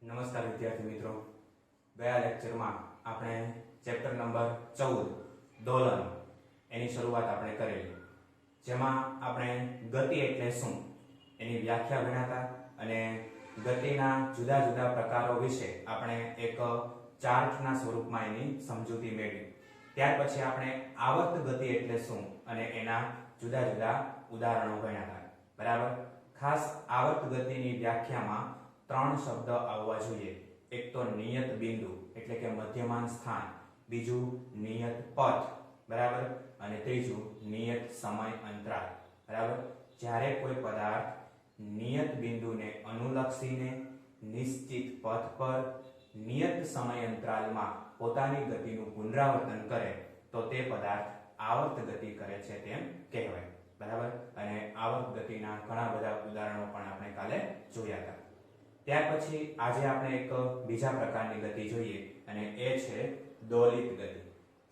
નમસ્કાર વિદ્યાર્થી મિત્રો, ગયા લેક્ચરમાં આપણે ચેપ્ટર નંબર 14 દોલન એની શરૂઆત આપણે કરેલી, જેમાં આપણે ગતિ એટલે શું એની વ્યાખ્યા ભણ્યા અને ગતિના જુદા જુદા પ્રકારો વિશે આપણે એક ચાર્ટના સ્વરૂપમાં એની સમજૂતી મેળવી. ત્યાર પછી આપણે આવર્ત ગતિ એટલે શું અને એના જુદા જુદા ઉદાહરણો ભણ્યા. બરાબર. ખાસ આવર્ત ગતિની વ્યાખ્યામાં ત્રણ શબ્દ આવવા જોઈએ. એક તો નિયત બિંદુ એટલે કે મધ્યમાન સ્થાન, બીજું નિયત પથ, બરાબર, અને ત્રીજું નિયત સમય અંતરાલ. બરાબર. જ્યારે કોઈ પદાર્થ નિયત બિંદુને અનુલક્ષીને નિશ્ચિત પથ પર નિયત સમય અંતરાલમાં પોતાની ગતિનું પુનરાવર્તન કરે તો તે પદાર્થ આવર્ત ગતિ કરે છે તેમ કહેવાય. બરાબર. અને આવર્ત ગતિના ઘણા બધા ઉદાહરણો પણ આપણે કાલે જોયા હતા. ત્યાર પછી આજે આપણે એક બીજા પ્રકારની ગતિ જોઈએ અને એ છે દોલિત ગતિ.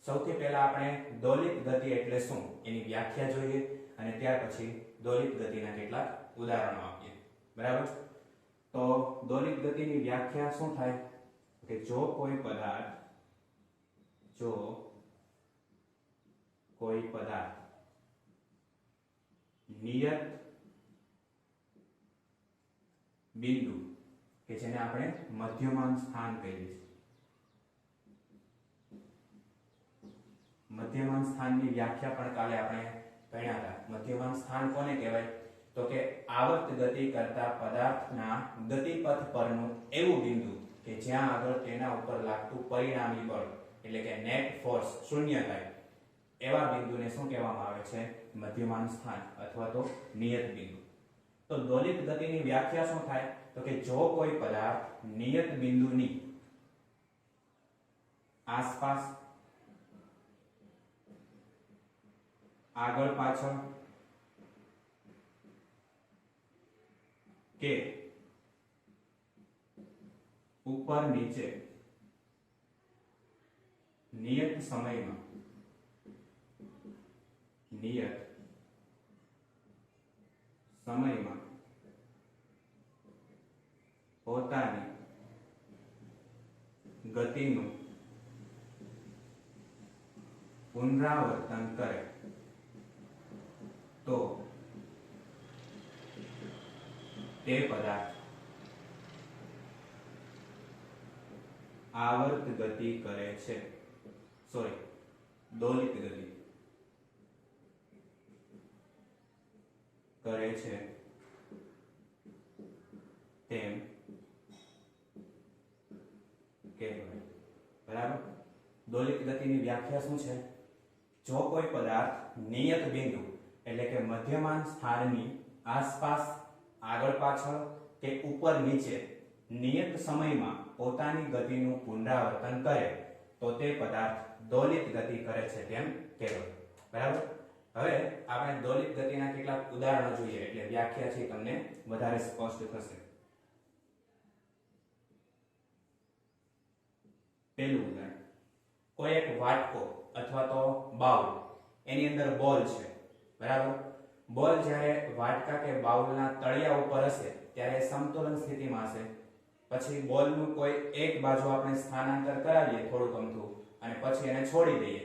સૌથી પહેલા આપણે દોલિત ગતિ એટલે શું એની વ્યાખ્યા જોઈએ અને ત્યાર પછી દોલિત ગતિના કેટલાક ઉદાહરણો આપીએ. બરાબર. તો દોલિત ગતિની વ્યાખ્યા શું થાય કે જો કોઈ પદાર્થ નિયત બિંદુ કે જેને આપણે મધ્યમાન સ્થાન કહીએ છીએ. મધ્યમાન સ્થાનની વ્યાખ્યા પણ કાલે આપણે ભણ્યા હતા. મધ્યમાન સ્થાન કોને કહેવાય? તો કે આવર્ત ગતિ કરતા પદાર્થના ગતિપથ પરનું એવું બિંદુ કે જ્યાં આગળ તેના ઉપર લાગતું પરિણામી બળ એટલે કે નેટ ફોર્સ શૂન્ય થાય, એવા બિંદુને શું કહેવામાં આવે છે? મધ્યમાન સ્થાન અથવા તો નિયત બિંદુ. તો દોલિત ગતિની વ્યાખ્યા શું થાય? તો કે જો કોઈ પદાર્થ નિયત બિંદુની આસપાસ, આગળ પાછળ કે ઉપર નીચે નિયત સમયમાં પોતાની ગતિનું પુનરાવર્તન કરે તો તે પદાર્થ આવર્ત ગતિ કરે છે. દોલિત ગતિ કરે છે તેમ કહેવાય. બરાબર. દોલિત ગતિની વ્યાખ્યા શું છે? જો કોઈ પદાર્થ નિયત બિંદુ એટલે કે મધ્યમાન સ્થાનની આસપાસ, આગળ પાછળ કે ઉપર નીચે નિયત સમયમાં પોતાની ગતિનું પુનરાવર્તન કરે તો તે પદાર્થ દોલિત ગતિ કરે છે તેમ કહેવાય. બરાબર. હવે આપણે દોલિત ગતિના કેટલાક ઉદાહરણો જોઈએ એટલે વ્યાખ્યા છે તમને વધારે સ્પષ્ટ થશે. પહેલું ઉદાહરણ, કોઈ એક વાટકો અથવા તો બાઉલ, એની અંદર બોલ છે. બરાબર. બોલ જ્યારે વાટકા કે બાઉલના તળિયા ઉપર હશે ત્યારે સમતોલન સ્થિતિમાં હશે. પછી બોલનું કોઈ એક બાજુ આપણે સ્થાનાંતર કરાવીએ થોડું અમથું અને પછી એને છોડી દઈએ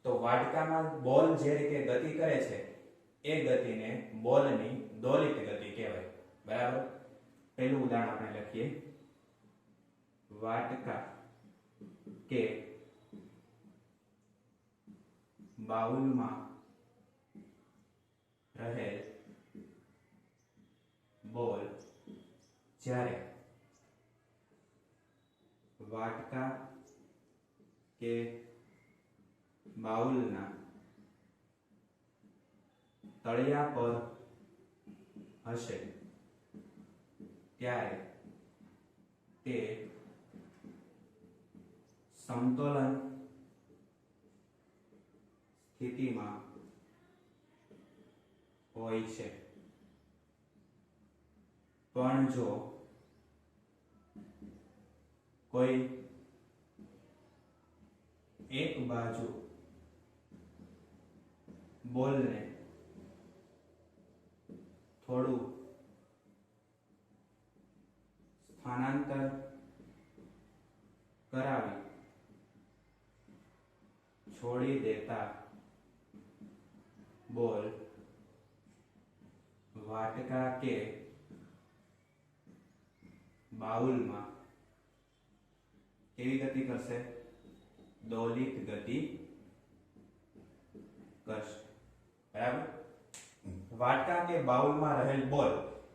તો વાટકામાં બોલ જે રીતે ગતિ કરે છે એ ગતિને બોલની દોલિત ગતિ કહેવાય. બરાબર. પહેલું ઉદાહરણ આપણે લખીએ. વાટકા કે બાઉલમાં રહેલ બોલ જ્યારે વાટકા કે બાઉલના તળિયા પર હશે ત્યારે તે સમતોલન સ્થિતિમાં હોય છે. પણ જો કોઈ એક બાજુ બોલને થોડું સ્થાનાંતર કરાવી છોડી દેતા બોલ વાટકા કે બાઉલમાં કેવી ગતિ કરશે? દોલિત ગતિ કરશે. બરાબર. વાટકા કે બાઉલમાં રહેલ બોલ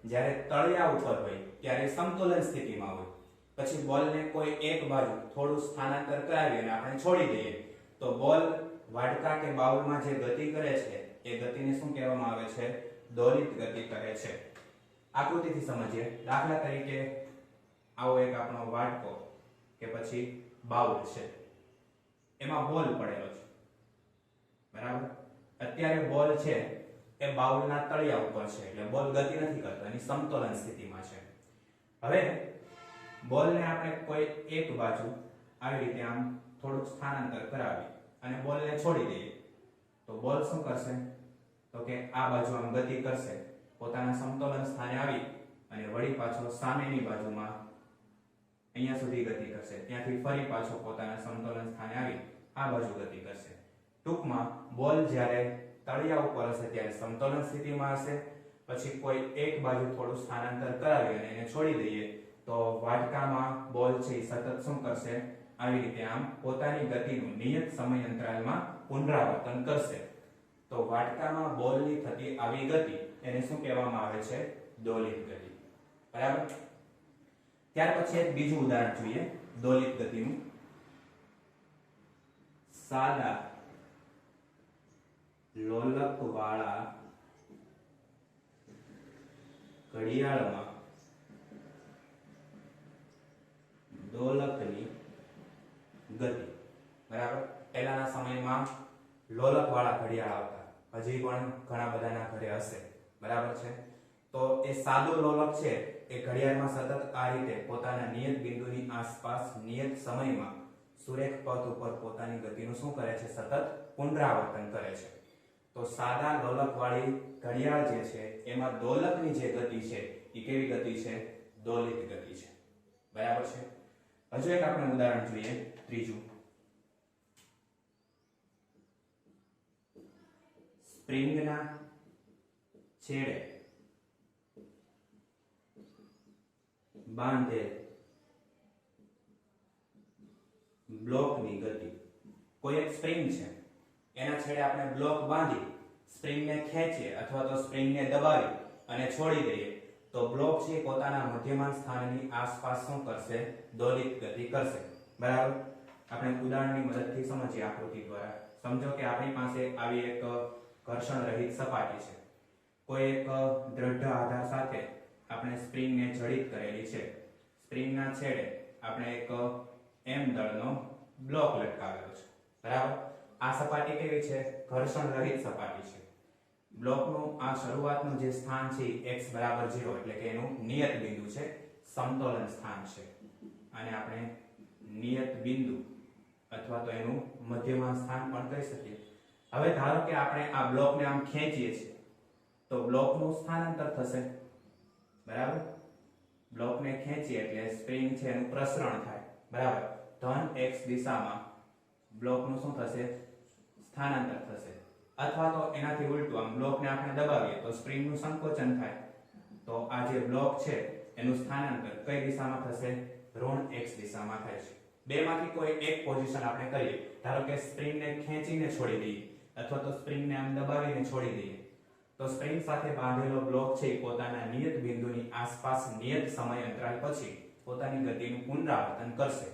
જ્યારે તળિયા ઉપર હોય ત્યારે સમતોલન સ્થિતિમાં હોય. પછી બોલને કોઈ એક બાજુ થોડું સ્થાનાંતર કરાવી અને આપણે છોડી દઈએ તો બોલ વાટકા કે બાઉલમાં જે ગતિ કરે છે એ ગતિને શું કહેવામાં આવે છે? દોલિત ગતિ કરે છે. આકૃતિથી સમજીએ. દાખલા તરીકે આવો એક આપણો વાટકો કે પછી બાઉલ છે, એમાં બોલ પડેલો છે. બરાબર. અત્યારે બોલ છે એ બાઉલના તળિયા ઉપર છે એટલે બોલ ગતિ નથી કરતો, એની સમતોલન સ્થિતિમાં છે. હવે બોલને આપણે કોઈ એક બાજુ આવી રીતે આમ થોડુંક સ્થાનાંતર કરાવી અને બોલને છોડી દઈએ તો બોલ શું કરશે? તો કે આ બાજુ આમ ગતિ કરશે, પોતાના સમતોલન સ્થાને આવી અને વળી પાછો સામેની બાજુમાં અહીંયા સુધી ગતિ કરશે, ત્યાંથી ફરી પાછો પોતાના સમતોલન સ્થાને આવી આ બાજુ ગતિ કરશે. ટૂંકમાં બોલ જ્યારે તળિયા ઉપર હશે ત્યારે સમતોલન સ્થિતિમાં હશે. પછી કોઈ એક બાજુ થોડું સ્થાનાંતર કરાવી અને એને છોડી દઈએ તો વાટકામાં બોલ છે એ સતત શું કરશે? આવી રીતે આમ પોતાની ગતિનું નિયત સમય અંતરાલમાં પુનરાવર્તન કરશે. તો વાટકામાં બોલની થતી આવી ગતિ એને શું કહેવામાં આવે છે? દોલિત ગતિ. બરાબર. ત્યાર પછી એક બીજું ઉદાહરણ જોઈએ દોલિત ગતિનું. સાદા લોલક વાળા ઘડિયાળમાં દોલકની ગતિ. બરાબર. પહેલાના સમયમાં લોલક વાળા ઘડિયાળ આવતા, હજી પણ ઘણા બધાના ઘરે હશે. બરાબર છે. તો એ સાદું લોલક છે એ ઘડિયાળમાં સતત આ રીતે પોતાના નિયત બિંદુની આસપાસ નિયત સમયમાં સુરેખ પથ ઉપર પોતાની ગતિનું શું કરે છે? સતત પુનરાવર્તન કરે છે. તો સાદા લોલક વાળી ઘડિયાળ જે છે એમાં દોલકની જે ગતિ છે એ કેવી ગતિ છે? દોલિત ગતિ છે. બરાબર છે. હજુ એક આપણે ઉદાહરણ જોઈએ ત્રીજું. સ્પ્રિંગના છેડે બાંધેલ બ્લોકની ગતિ. કોઈ એક સ્પ્રિંગ છે, એના છેડે આપણે બ્લોક બાંધી સ્પ્રિંગને ખેંચીએ અથવા તો સ્પ્રિંગને દબાવી અને છોડી દઈએ તો બ્લોક છે પોતાના મધ્યમાન સ્થાનની આસપાસ શું કરશે? દોલિત ગતિ કરશે. બરાબર. આપણે ઉદાહરણની મદદથી સમજીએ આકૃતિ દ્વારા. સમજો કે આપણી પાસે આવી એક ઘર્ષણ રહિત સપાટી છે. કોઈ એક દ્રઢ આધાર સાથે આપણે સ્પ્રિંગને જડિત કરેલી છે. સ્પ્રિંગના છેડે આપણે એક m દળનો બ્લોક લટકાવેલો છે. બરાબર. આ સપાટી કેવી છે? ઘર્ષણ રહિત સપાટી છે. બ્લોકનું આ શરૂઆતનું જે સ્થાન છે x બરાબર 0 એટલે કે એનું નિયત બિંદુ છે, સમતોલન સ્થાન છે. અને આપણે નિયત બિંદુ અથવા તો એનું મધ્યમાન સ્થાન પણ કહી શકીએ. હવે ધારો કે આપણે આ બ્લોકને આમ ખેંચીએ છીએ તો બ્લોકનું સ્થાનાંતર થશે. બરાબર. બ્લોકને ખેંચીએ એટલે સ્પ્રિંગ છે એનું પ્રસરણ થાય. બરાબર. ધન x દિશામાં બ્લોકનું શું થશે? સ્થાનાંતર થશે. અથવા તો એનાથી ઉલટું આમ બ્લોકને આપણે દબાવીએ તો સ્પ્રિંગનું સંકોચન થાય. તો આ જે બ્લોક છે એનું સ્થાનાંતર કઈ દિશામાં થશે? ઋણ x દિશામાં થાય છે. બેમાંથી કોઈ એક પોઝિશન આપણે કરીએ. ધારો કે સ્પ્રિંગને ખેંચીને છોડી દઈએ અથવા તો સ્પ્રિંગને આમ દબાવીને છોડી દઈએ તો સ્પ્રિંગ સાથે બાંધેલો બ્લોક છે પોતાના નિયત બિંદુની આસપાસ નિયત સમય અંતરાલ પછી પોતાની ગતિનું પુનરાવર્તન કરશે.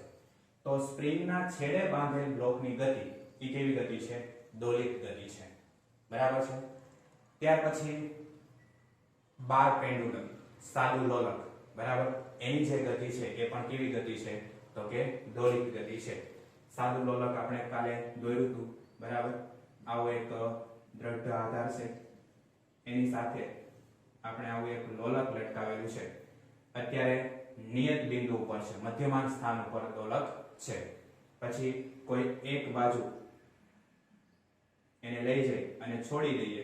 તો સ્પ્રિંગના છેડે બાંધેલ બ્લોકની ગતિ એ કેવી ગતિ છે? દોલિત ગતિ છે. બરાબર છે. ત્યાર પછી બાર પેન્ડુલમ, સાદું લોલક. બરાબર. એની જે ગતિ છે એ પણ કેવી ગતિ છે? તો કે દોલિત ગતિ છે. સાદું લોલક આપણે કાલે દોર્યું હતું. બરાબર. આવો એક દ્રઢ આધાર છે, એની સાથે આપણે આવું એક લોલક લટકાવેલું છે. અત્યારે નિયત બિંદુ ઉપર છે, મધ્યમાન સ્થાન ઉપર દોલક છે. પછી કોઈ એક બાજુ એને લઈ જઈ અને છોડી દઈએ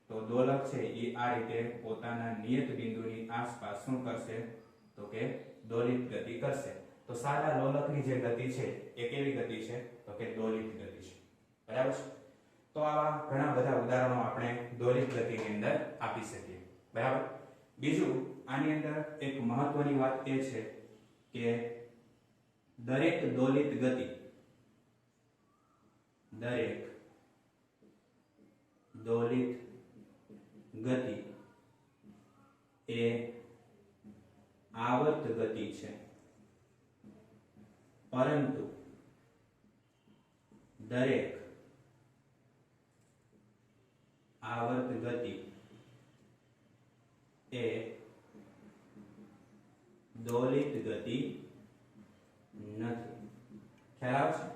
તો દોલક છે એ આ રીતે પોતાના નિયત બિંદુની આસપાસ શું કરશે? તો કે દોલિત ગતિ કરશે. તો સાદા લોલકની જે ગતિ છે એ કેવી ગતિ છે તો કે દોલિત ગતિ છે બરાબર છે તો આવા ઘણા બધા ઉદાહરણો આપણે દોલિત ગતિની અંદર આપી શકીએ બરાબર બીજું આની અંદર એક મહત્વની વાત એ છે કે દરેક દોલિત ગતિ એ આવર્ત ગતિ છે પરંતુ દરેક આવર્ત ગતિ એ દોલિત ગતિ નથી ખ્યાલ આવે છે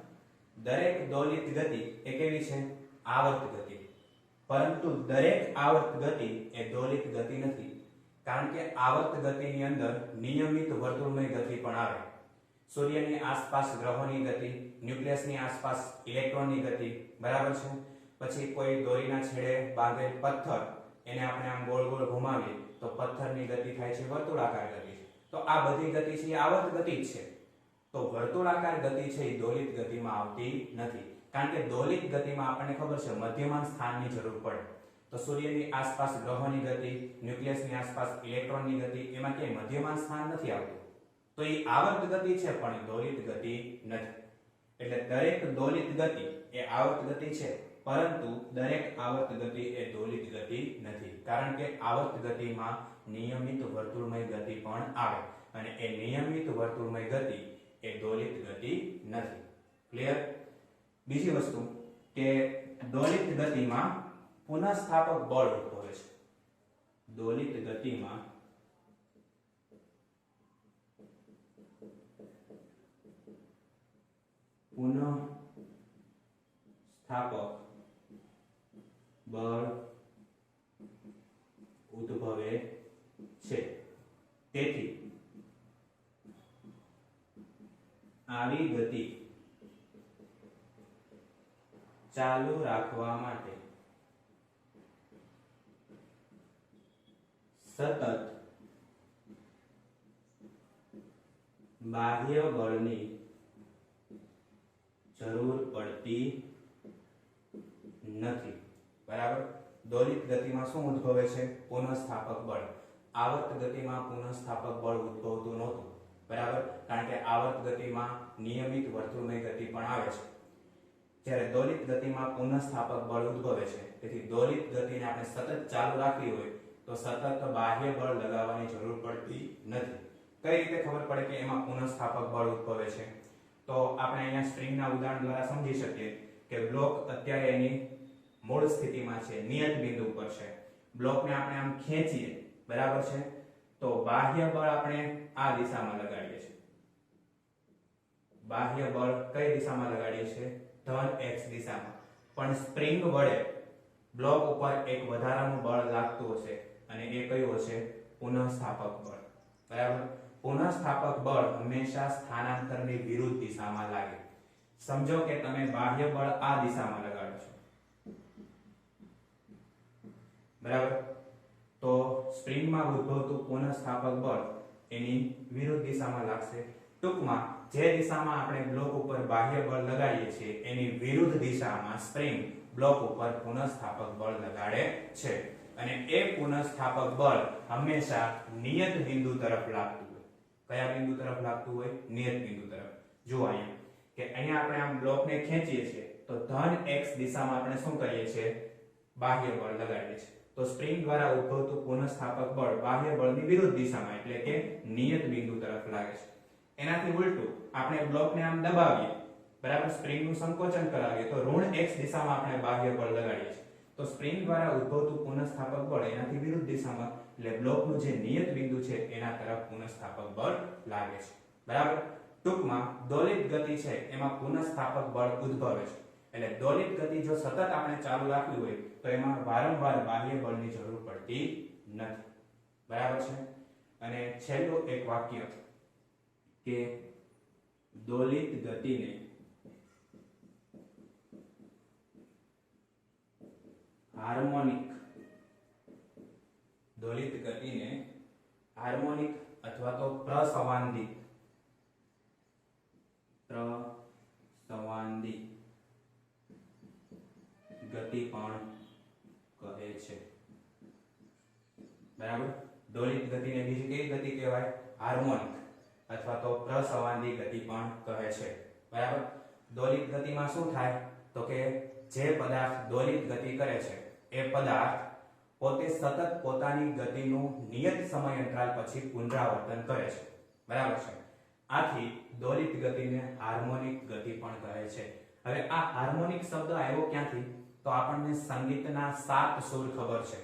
દરેક દોલિત ગતિ એ કેવી છે આવર્ત ગતિ પરંતુ દરેક આવર્ત ગતિ એ દોલિત ગતિ નથી કારણ કે આવર્ત ગતિની અંદર નિયમિત વર્તુળમય ગતિ પણ આવે સૂર્યની આસપાસ ગ્રહોની ગતિ ન્યુક્લિયસની આસપાસ ઇલેક્ટ્રોનની ગતિ બરાબર છે પછી કોઈ દોરીના છેડે બાંધેલ પથ્થર એને આપણે આમ ગોળ ગોળ ઘુમાવીએ તો પથ્થરની ગતિ થાય છે વર્તુળાકાર ગતિ તો આ બધી ગતિ છે આવર્ત ગતિ જ છે તો વર્તુળાકાર ગતિ છે એ દોલિત ગતિમાં આવતી નથી કારણ કે દોલિત ગતિમાં આપણને ખબર છે મધ્યમાન સ્થાનની જરૂર પડે તો સૂર્યની આસપાસ ગ્રહોની ગતિ ન્યુક્લિયસની આસપાસ ઇલેક્ટ્રોનની ગતિ એમાં ક્યાંય મધ્યમાન સ્થાન નથી આવતું તો એ આવર્ત ગતિ છે પણ દોલિત ગતિ નથી એટલે દરેક દોલિત ગતિ એ આવર્ત ગતિ છે પરંતુ દરેક આવર્ત ગતિ એ દોલિત ગતિ નથી કારણ કે આવર્ત ગતિમાં નિયમિત વર્તુળમય ગતિ પણ આવે અને એ નિયમિત વર્તુળમય ગતિ એ દોલિત ગતિ નથી ક્લિયર બીજી વસ્તુ કે દોલિત ગતિમાં પુનઃસ્થાપક બળ ઉદ્ભવે છે દોલિત ગતિમાં પુનઃસ્થાપક બળ ઉદ્ભવે છે તેથી આવી ગતિ ચાલુ રાખવા માટે સતત બાહ્ય બળની જરૂર પડતી નથી બરાબર દોલિત ગતિમાં શું ઉદ્ભવે છે પુનઃસ્થાપક બળ આવર્ત ગતિમાં પુનઃસ્થાપક બળ ઉદ્ભવતું નહોતું બરાબર કારણ કે આવર્ત ગતિમાં નિયમિત વર્તુળમય ગતિ પણ આવે છે જ્યારે દોલિત ગતિમાં પુનઃસ્થાપક બળ ઉદ્ભવે છે તેથી દોલિત ગતિને આપણે સતત ચાલુ રાખવી હોય તો સતત બાહ્ય બળ લગાવવાની જરૂર પડતી નથી કઈ રીતે ખબર પડે કે એમાં પુનઃસ્થાપક બળ ઉદ્ભવે છે તો આપણે અહીંયા સ્ટ્રિંગના ઉદાહરણ દ્વારા સમજી શકીએ કે બ્લોક અત્યારે એની મૂળ સ્થિતિમાં છે નિયત બિંદુ પર છે બ્લોકને આપણે આમ ખેંચીએ બરાબર છે તો બાહ્ય બળ આપણે આ દિશામાં લગાડીએ છીએ બાહ્ય બળ કઈ દિશામાં લગાડીએ છીએ ધન x દિશામાં પણ સ્પ્રિંગ વડે બ્લોક ઉપર એક વધારાનું બળ લાગતું હશે અને એ કયું હશે પુનઃસ્થાપક બળ બરાબર પુનઃસ્થાપક બળ હંમેશા સ્થાનાંતરની વિરુદ્ધ દિશામાં લાગે સમજો કે તમે બાહ્ય બળ આ દિશામાં લગાડો છો બરાબર તો સ્પ્રિંગમાં ઉદ્ભવતું પુનઃસ્થાપક બળ એની વિરુદ્ધ દિશામાં લાગશે ટૂંકમાં જે દિશામાં આપણે બ્લોક ઉપર બાહ્ય બળ લગાડીએ છીએ એની વિરુદ્ધ દિશામાં સ્પ્રિંગ બ્લોક ઉપર પુનઃસ્થાપક બળ લગાડે છે અને એ પુનઃસ્થાપક બળ હંમેશા નિયત બિંદુ તરફ લાગતું હોય કયા બિંદુ તરફ લાગતું હોય નિયત બિંદુ તરફ જો અહીંયા કે અહીંયા આપણે આમ બ્લોકને ખેંચીએ છીએ તો ધન x દિશામાં આપણે શું કરીએ છીએ બાહ્ય બળ લગાડીએ છીએ તો સ્પ્રિંગ દ્વારા ઉદ્ભવતું પુનઃસ્થાપક બળ બાહ્ય બળની વિરુદ્ધ દિશામાં એટલે કે નિયત બિંદુ તરફ લાગે છે એનાથી ઉલટું આપણે બ્લોકને આમ દબાવીએ બરાબર સ્પ્રિંગનું સંકોચન કરાવીએ તો ઋણ x દિશામાં આપણે બાહ્ય બળ લગાડીએ છીએ તો સ્પ્રિંગ દ્વારા ઉદ્ભવતું પુનઃસ્થાપક બળ એનાથી વિરુદ્ધ દિશામાં એટલે બ્લોકનું જે નિયત બિંદુ છે એના તરફ પુનઃસ્થાપક બળ લાગે છે બરાબર ટૂંકમાં દોલિત ગતિ છે એમાં પુનઃસ્થાપક બળ ઉદ્ભવે છે એટલે દોલિત ગતિ જો સતત આપણે ચાલુ રાખવી હોય તો એમાં વારંવાર બાહ્ય બળની જરૂર પડતી નથી બરાબર છે અને છેલ્લું એક વાક્ય કે દોલિત ગતિને હાર્મોનિક દોલિત ગતિને હાર્મોનિક અથવા તો પ્રસંવાદિત પ્રસવાદી ગતિ પણ કહે છે। બરાબર। દોલિત ગતિને બીજી કેવી ગતિ કહેવાય? હાર્મોનિક અથવા તો પ્રસવાદી ગતિ પણ કહે છે। બરાબર। દોલિત ગતિમાં શું થાય તો કે જે પદાર્થ દોલિત ગતિ કરે છે એ પદાર્થ પોતે સતત પોતાની ગતિનું નિયત સમય અંતરાલ પછી પુનરાવર્તન કરે છે। બરાબર છે। આથી દોલિત ગતિને હાર્મોનિક ગતિ પણ કહે છે। હવે આ હાર્મોનિક શબ્દ આવ્યો ક્યાંથી? તો આપણને સંગીતના 7 સુર ખબર છે।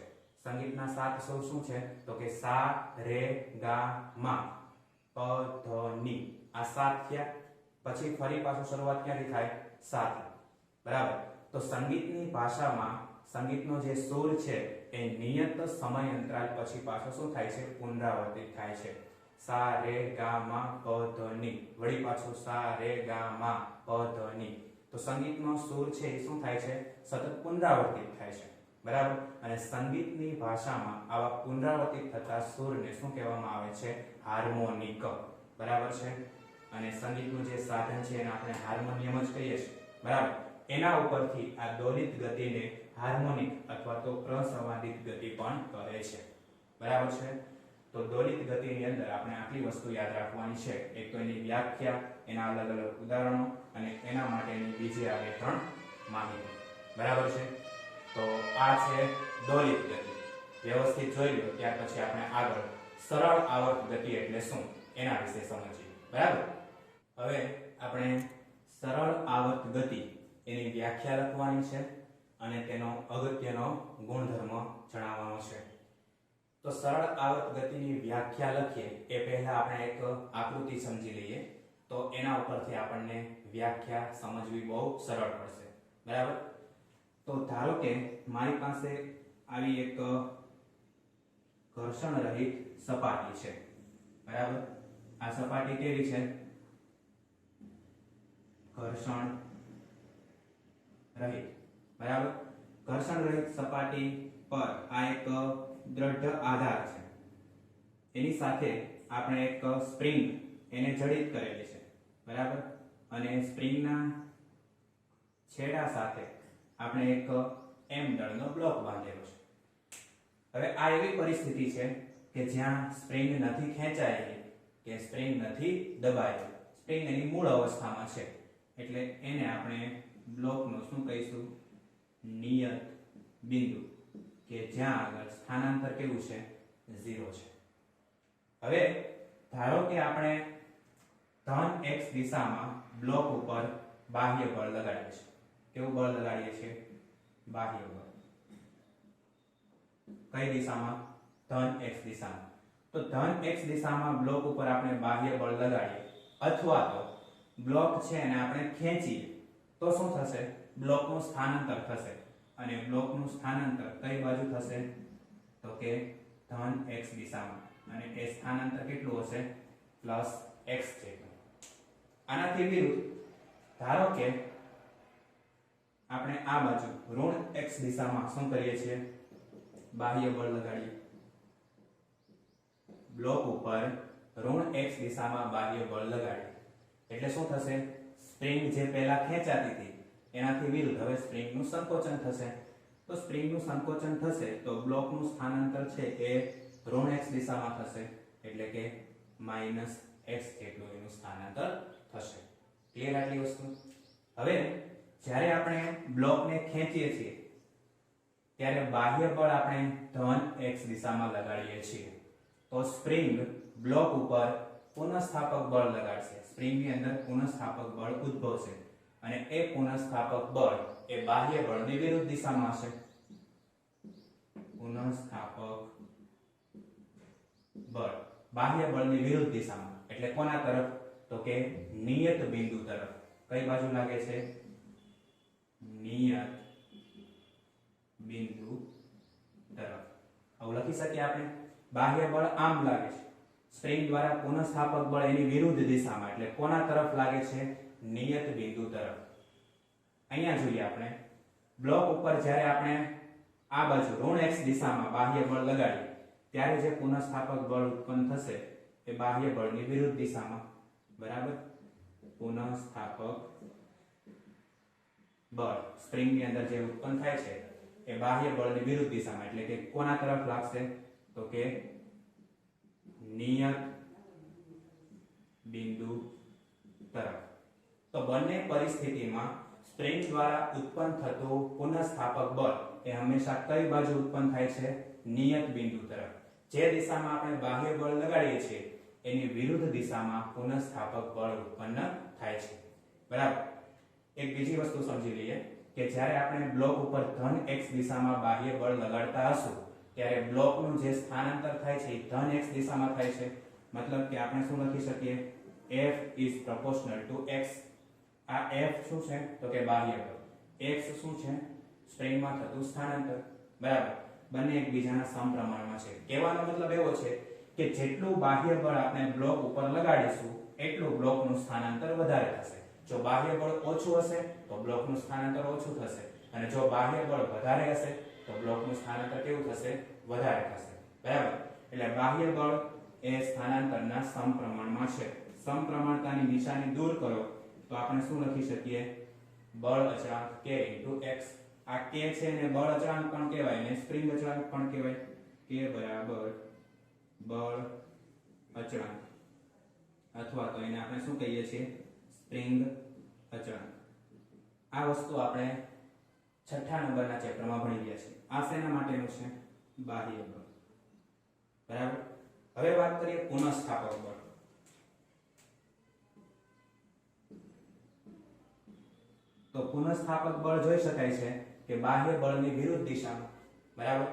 સંગીતના 7 સુર શું છે? તો કે સા, રે, ગા, મા, પ, ધ, ની। આ 7 થયા। પછી ફરી પાછું શરૂઆત ક્યાંથી થાય? 7। બરાબર। તો સંગીતની ભાષામાં સંગીતનો જે સુર છે એ નિયત સમય અંતરાલ પછી પાછો શું થાય છે? પુનરાવર્તિત થાય છે। સા, રે, ગા, મા, પ, ધ, ની। વળી પાછું સા, રે, ગા, મા, પ, ધ, ની। તો સંગીતનો સુર છે એ શું થાય છે? સતત પુનરાવર્તિત થાય છે। બરાબર। અને સંગીતની ભાષામાં આવા પુનરાવર્તિત થતા સુરને શું કહેવામાં આવે છે? હાર્મોનિક। બરાબર છે। અને સંગીતનું જે સાધન છે એને આપણે હાર્મોનિયમ જ કહીએ છીએ। બરાબર। એના ઉપરથી આ દોલિત ગતિને હાર્મોનિક અથવા તો પ્રસવાદિત ગતિ પણ કહે છે। બરાબર છે। તો દોલિત ગતિની અંદર આપણે આટલી વસ્તુ યાદ રાખવાની છે। એક તો એની વ્યાખ્યા, એના અલગ અલગ ઉદાહરણો અને એના માટેની બીજી આ 2-3 માહિતી। બરાબર છે। તો આ છે દોલિત ગતિ। વ્યવસ્થિત જોઈ લો ત્યાર પછી આપણે આગળ સરળ આવર્ત ગતિ એટલે શું એના વિશે સમજીએ। બરાબર। હવે આપણે સરળ આવર્ત ગતિ એની વ્યાખ્યા લખવાની છે અને તેનો અગત્યનો ગુણધર્મ જણાવવાનો છે। તો સરળ આવર્ત ગતિની વ્યાખ્યા લખીએ એ પહેલા આપણે એક આકૃતિ સમજી લઈએ તો એના ઉપરથી આપણને વ્યાખ્યા સમજવી બહુ સરળ પડશે। બરાબર। તો ધારો કે મારી પાસે આવી એક ઘર્ષણ રહિત સપાટી છે। બરાબર। આ સપાટી કેવી છે? ઘર્ષણ રહિત। બરાબર। ઘર્ષણ રહિત સપાટી પર આ એક દ્રઢ આધાર છે। એની સાથે આપણે એક સ્પ્રિંગ એને જડિત કરેલી છે। બરાબર। અને સ્પ્રિંગના છેડા સાથે આપણે એક એમ દળનો બ્લોક બાંધેલો છે। હવે આ એવી પરિસ્થિતિ છે કે જ્યાં સ્પ્રિંગ નથી ખેંચાયેલી કે સ્પ્રિંગ નથી દબાયેલી, સ્પ્રિંગ એની મૂળ અવસ્થામાં છે। એટલે એને આપણે બ્લોકનું શું કહીશું? નિયત બિંદુ, કે જ્યાં આગળ સ્થાનાંતર કેવું છે? 0 છે। હવે ધારો કે આપણે ધન x દિશામાં બ્લોક ઉપર બાહ્ય બળ લગાડીએ છીએ। કેવું બળ લગાડીએ છીએ? બાહ્ય બળ। કઈ દિશામાં? ધન x દિશામાં। તો ધન x દિશામાં બ્લોક ઉપર આપણે બાહ્ય બળ લગાડીએ અથવા તો બ્લોક છે અને આપણે ખેંચીએ તો શું થશે? બ્લોકનું સ્થાનાંતર થશે। અને બ્લોકનું સ્થાનાંતર કઈ બાજુ થશે? તો કે ધન x દિશામાં। અને એ સ્થાનાંતર કેટલું હશે? +x જેટલું। આનાથી વિરુદ્ધ ધારો કે આપણે આ બાજુ ઋણ x દિશામાં શું કરીએ છીએ? બાહ્ય બળ લગાડીએ। બ્લોક ઉપર ઋણ x દિશામાં બાહ્ય બળ લગાડીએ એટલે શું થશે? સ્પ્રિંગ જે પહેલા ખેંચાતી હતી એનાથી વિરુદ્ધ હવે સ્પ્રિંગનું સંકોચન થશે। તો સ્પ્રિંગનું સંકોચન થશે તો બ્લોકનું સ્થાનાંતર છે એ ઋણ x દિશામાં થશે એટલે કે -x જેટલું એનું સ્થાનાંતર થશે। ક્લિયર આટલી વસ્તુ? હવે જ્યારે આપણે બ્લોકને ખેંચીએ છીએ ત્યારે બાહ્ય બળ આપણે ધન x દિશામાં લગાડીએ છીએ તો સ્પ્રિંગ બ્લોક ઉપર પુનઃસ્થાપક બળ લગાડશે। સ્પ્રિંગની અંદર પુનઃસ્થાપક બળ ઉદ્ભવશે અને એ પુનઃસ્થાપક બળ એ બાહ્ય બળની વિરુદ્ધ દિશામાં હશે। પુનઃસ્થાપક બળ બાહ્ય બળની વિરુદ્ધ દિશામાં એટલે કોના તરફ? તો કે નિયત બિંદુ તરફ। કઈ બાજુ લાગે છે? નિયત બિંદુ તરફ। આવું લખી શકીએ આપણે? બાહ્ય બળ આમ લાગે છે, સ્પ્રિંગ દ્વારા પુનઃસ્થાપક બળ એની વિરુદ્ધ દિશામાં એટલે કોના તરફ લાગે છે? નિયત બિંદુ તરફ। અહીંયા જોઈએ આપણે બ્લોક ઉપર જ્યારે આપણે આ બાજુ ઋણ x દિશામાં બાહ્ય બળ લગાડીએ ત્યારે જે પુનઃસ્થાપક બળ ઉત્પન્ન થશે એ બાહ્ય બળની વિરુદ્ધ દિશામાં। બરાબર। પુનઃસ્થાપક બળ સ્પ્રિંગની અંદર જે ઉત્પન્ન થાય છે એ બાહ્ય બળની વિરુદ્ધ દિશામાં એટલે કે કોના તરફ લાગશે તો કે નિયત બિંદુ તરફ. તો બંને પરિસ્થિતિમાં સ્પ્રિંગ દ્વારા ઉત્પન્ન થતું પુનઃસ્થાપક બળ એ હંમેશા કઈ બાજુ ઉત્પન્ન થાય છે નિયત બિંદુ તરફ. જે દિશામાં આપણે બાહ્ય બળ લગાડીએ છીએ એની વિરુદ્ધ દિશામાં પુનઃસ્થાપક બળ ઉત્પન્ન થાય છે. બરાબર. એક બીજી વસ્તુ સમજી લઈએ કે જ્યારે આપણે બ્લોક ઉપર ધન x દિશામાં બાહ્ય બળ લગાડતા હશું ત્યારે બ્લોકનું જે સ્થાનાંતર થાય છે એ ધન x દિશામાં થાય છે. મતલબ કે આપણે શું લખી શકીએ F is proportional to x. આ F શું છે તો કે બાહ્ય બળ, x શું છે સ્પ્રિંગમાં થતું સ્થાનાંતર. બરાબર. બંને એકબીજાના સમપ્રમાણમાં છે. કહેવાનો મતલબ એવો છે કે જેટલું બાહ્ય બળ આપણે બ્લોક ઉપર લગાડીશું એટલું બ્લોકનું સ્થાનાંતર વધારે થશે. જો બાહ્ય બળ ઓછું હશે તો બ્લોકનું સ્થાનાંતર ઓછું થશે અને જો બાહ્ય બળ વધારે હશે તો બ્લોકનું સ્થાનાંતર કેવું થશે વધારે થશે. બરાબર. એટલે બાહ્ય બળ એ સ્થાનાંતરના સમપ્રમાણમાં છે. સમપ્રમાણતાની નિશાની દૂર કરો તો આપણે શું લખી શકીએ બળ અચળાંક k * x. આ k છે ને બળ અચળાંક પણ કહેવાય ને સ્પ્રિંગ અચળાંક પણ કહેવાય. k બરાબર બળ અચળાંક અથવા તો એને આપણે શું કહીએ છીએ સ્પ્રિંગ અચળાંક. આ વસ્તુ આપણે 6થા નંબરના ચેપ્ટરમાં ભણી ગયા છે. આ શેના માટેનું છે બાહ્ય બળ. બરાબર. હવે વાત કરીએ પુનઃસ્થાપક બળ. તો પુનઃસ્થાપક બળ જોઈ શકાય છે કે બાહ્ય બળની વિરુદ્ધ દિશામાં. બરાબર.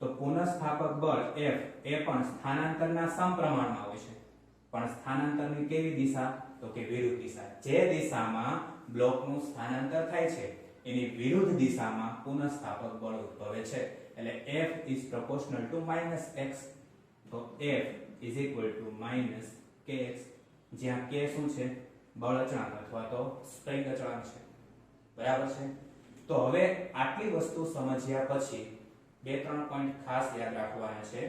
તો પુનઃસ્થાપક બળ F એ પણ સ્થાનાંતરના સમપ્રમાણમાં હોય છે. પણ સ્થાનાંતરની કેવી દિશા તો કે વિરુદ્ધ દિશા. જે દિશામાં બ્લોકનું સ્થાનાંતર થાય છે એની વિરુદ્ધ દિશામાં પુનઃસ્થાપક બળ ઉદ્ભવે છે. એટલે F is proportional to -x. તો F is equal to -kx. જ્યાં k શું છે બળ અચળાંક અથવા તો સ્પ્રિંગ અચળાંક છે. બરાબર છે. તો હવે આટલી વસ્તુ સમજ્યા પછી બે ત્રણ પોઈન્ટ ખાસ યાદ રાખવાના છે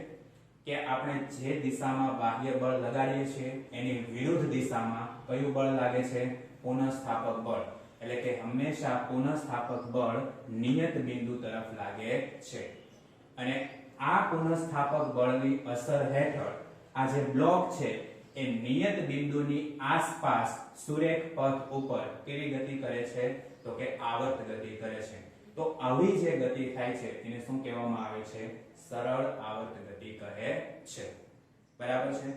કે આપણે જે દિશામાં બાહ્ય બળ લગાડીએ છીએ એની વિરુદ્ધ દિશામાં કયું બળ લાગે છે પુનઃસ્થાપક બળ. એટલે કે હંમેશા પુનઃસ્થાપક બળ નિયત બિંદુ તરફ લાગે છે અને આ પુનઃસ્થાપક બળની અસર હેઠળ આ જે બ્લોક છે એ નિયત બિંદુની આસપાસ સુરેખ પથ ઉપર કેવી ગતિ કરે છે તો કે આવર્ત ગતિ કરે છે. તો આવી જે ગતિ થાય છે એને શું કહેવામાં આવે છે સરળ આવર્ત ગતિ કહે છે. બરાબર છે.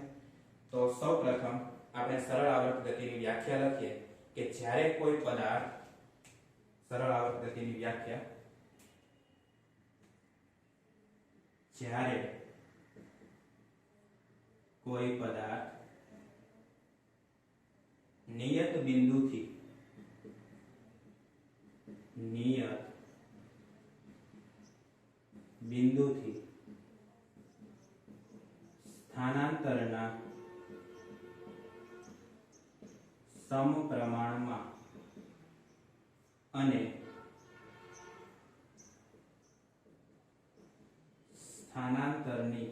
તો સૌપ્રથમ આપણે સરળ આવર્ત ગતિની વ્યાખ્યા લખીએ કે જ્યારે કોઈ પદાર્થ સરળ આવર્ત ગતિની વ્યાખ્યા જ્યારે કોઈ પદાર્થ નિયત બિંદુથી સ્થાનાંતરના સમપ્રમાણમાં અને સ્થાનાંતરની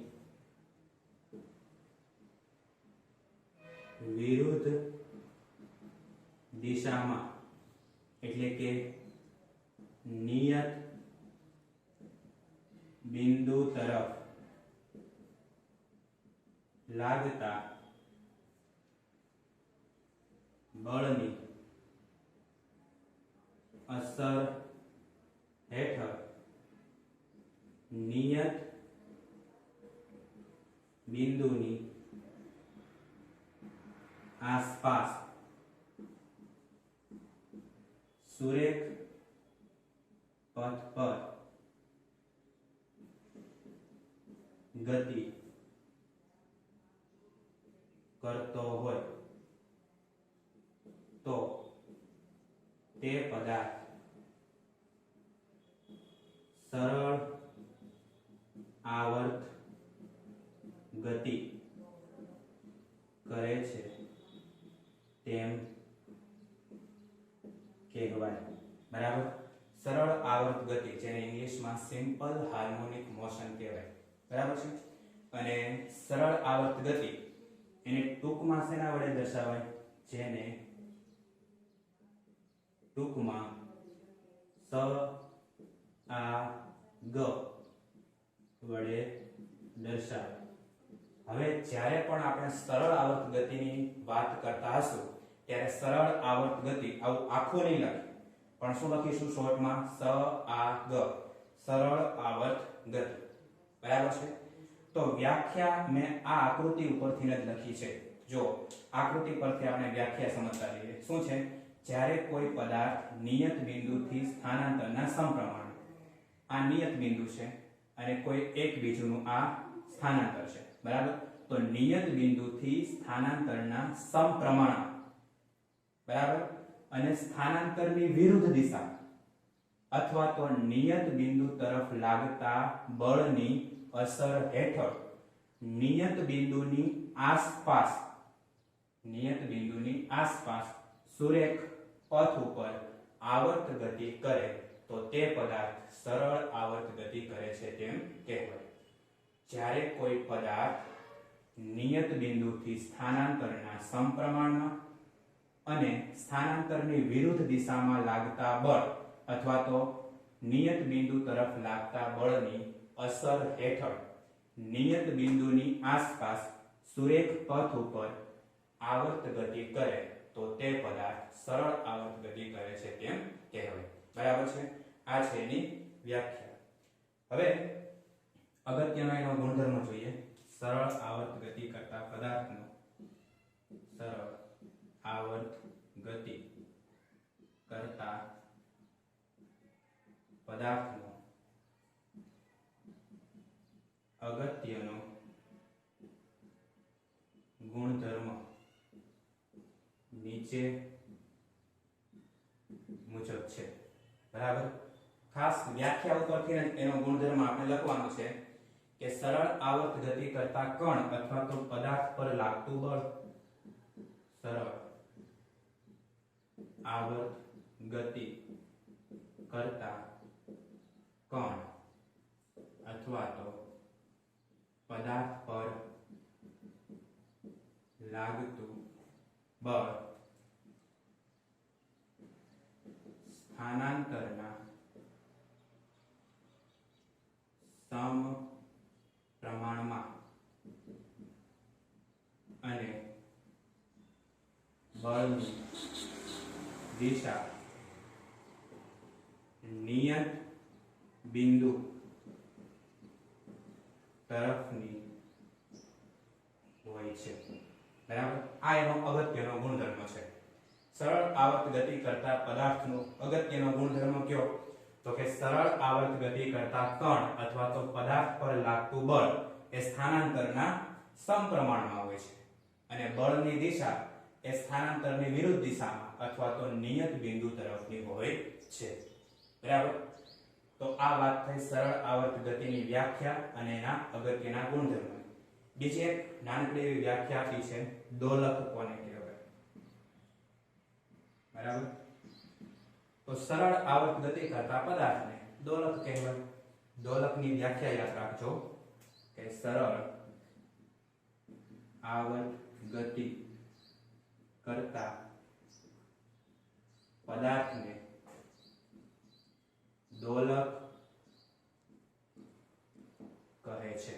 વિરુદ્ધ દિશામાં એટલે કે નિયત બિંદુ તરફ લાગતા બળની અસર હેઠળ નિયત બિંદુની આસપાસ સુરેખ પથ પર ગતિ કરતો હોય તો તે પદાર્થ સરળ આવર્ત ગતિ કરે છે તેમ કહેવાય. બરાબર. સરળ આવર્ત ગતિ જેને ઇંગ્લિશમાં સિમ્પલ હાર્મોનિક મોશન કહેવાય. બરાબર છે. અને સરળ આવર્ત ગતિ એને ટૂંકમાં શેના વડે દર્શાવાય જેને ટૂંકમાં સ આ ગ વડે દર્શાવે. હવે જ્યારે પણ આપણે સરળ આવર્ત ગતિની વાત કરતા હશું ત્યારે સરળ આવર્ત ગતિ આવું આખું નહીં લખીએ, પણ શું લખીશું શોર્ટમાં? સ આ ગ, સરળ આવર્ત ગતિ. બરાબર છે? તો વ્યાખ્યા મેં આ આકૃતિ ઉપરથી જ લખી છે. જો આકૃતિ પરથી આપણે વ્યાખ્યા સમજતા રહીએ. શું છે? જ્યારે કોઈ પદાર્થ નિયત બિંદુથી સ્થાનાંતરના સમપ્રમાણ, આ નિયત બિંદુ છે અને કોઈ એક બીજુનું આ સ્થાનાંતર છે. બરાબર? તો નિયત બિંદુથી સ્થાનાંતરના સમપ્રમાણ, બરાબર, અને સ્થાનાંતરની વિરુદ્ધ દિશા અથવા તો નિયત બિંદુ તરફ લાગતા બળની અસર હેઠળ નિયત બિંદુની આસપાસ સુરેખ પથ ઉપર આવર્ત ગતિ કરે તો તે પદાર્થ સરળ આવર્ત ગતિ કરે છે તેમ કહેવાય. જ્યારે કોઈ પદાર્થ નિયત બિંદુથી સ્થાનાંતરના સમપ્રમાણમાં અને સ્થાનાંતરની વિરુદ્ધ દિશામાં લાગતા બળ અથવા તો નિયત બિંદુ તરફ લાગતા બળની અસર હેઠળ નિયત બિંદુની આસપાસ સુરેખ પથ ઉપર આવર્ત ગતિ કરે તો તે પદાર્થ સરળ આવર્ત ગતિ કરે છે તેમ કહેવાય. બરાબર છે? આ છે એની વ્યાખ્યા. હવે અગત્યનો એનો ગુણધર્મ જોઈએ. સરળ આવર્ત ગતિ કરતા પદાર્થનો સરળ આવર્ત ગતિ કરતા પદાર્થનો અગત્યનો ગુણધર્મ નીચે મુજબ છે. બરાબર? ખાસ વ્યાખ્યા ઉપરથી એનો ગુણધર્મ આપણે લખવાનો છે કે સરળ આવર્ત ગતિ કરતા કણ અથવા તો પદાર્થ પર લાગતું બળ, સરળ આવર્ત ગતિ કરતા કણ અથવા તો પદાર્થ પર લાગતું બળ સ્થાનાંતરના સમપ્રમાણમાં અને બળની દિશા નિયત બિંદુ તરફની હોય છે. બરાબર? આ એનો અગત્યનો ગુણધર્મ છે. સરળ આવર્ત ગતિ કરતા પદાર્થનો અગત્યનો ગુણધર્મ કયો? તો કે સરળ આવર્ત ગતિ કરતા કણ અથવા તો પદાર્થ પર લાગતું બળ એ સ્થાનાંતરના સમપ્રમાણમાં હોય છે અને બળની દિશા એ સ્થાનાંતરની વિરુદ્ધ દિશામાં અથવા તો નિયત બિંદુ તરફની હોય છે. બરાબર? તો આ વાત થઈ સરળ આવર્ત ગતિની વ્યાખ્યા અને એના અગત્યના ગુણધર્મ. બીજી એક નાનકડી એવી વ્યાખ્યા આપી છે, દોલક કોને કહેવાય. બરાબર? તો સરળ આવર્ત ગતિ કરતા પદાર્થને દોલક કહેવાય. દોલકની વ્યાખ્યા યાદ રાખજો કે સરળ આવર્ત ગતિ કરતા પદાર્થને દોલક કહે છે.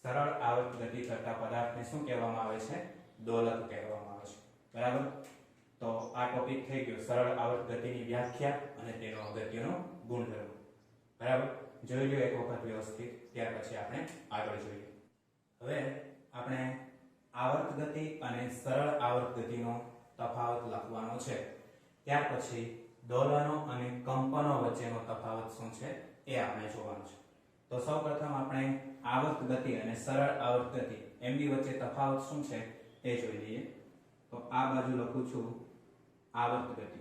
સરળ આવર્ત ગતિ કરતા પદાર્થને શું કહેવામાં આવે છે? દોલક કહેવામાં આવે છે. બરાબર? તો આ ટોપિક થઈ ગયો સરળ આવર્ત ગતિની વ્યાખ્યા અને તેનો અગત્યનો ગુણધર્મ. બરાબર? જોઈ લો એક વખત વ્યવસ્થિત, ત્યાર પછી આપણે આગળ જોઈએ. હવે આપણે આવર્ત ગતિ અને સરળ આવર્ત ગતિનો તફાવત લખવાનો છે. ત્યાર પછી દોલનો અને કંપનો વચ્ચેનો તફાવત શું છે એ આપણે જોવાનું છે. તો સૌપ્રથમ આપણે આવર્ત ગતિ અને સરળ આવર્ત ગતિ એમની વચ્ચે તફાવત શું છે એ જોઈ લઈએ. તો આ બાજુ લખું છું આવર્ત ગતિ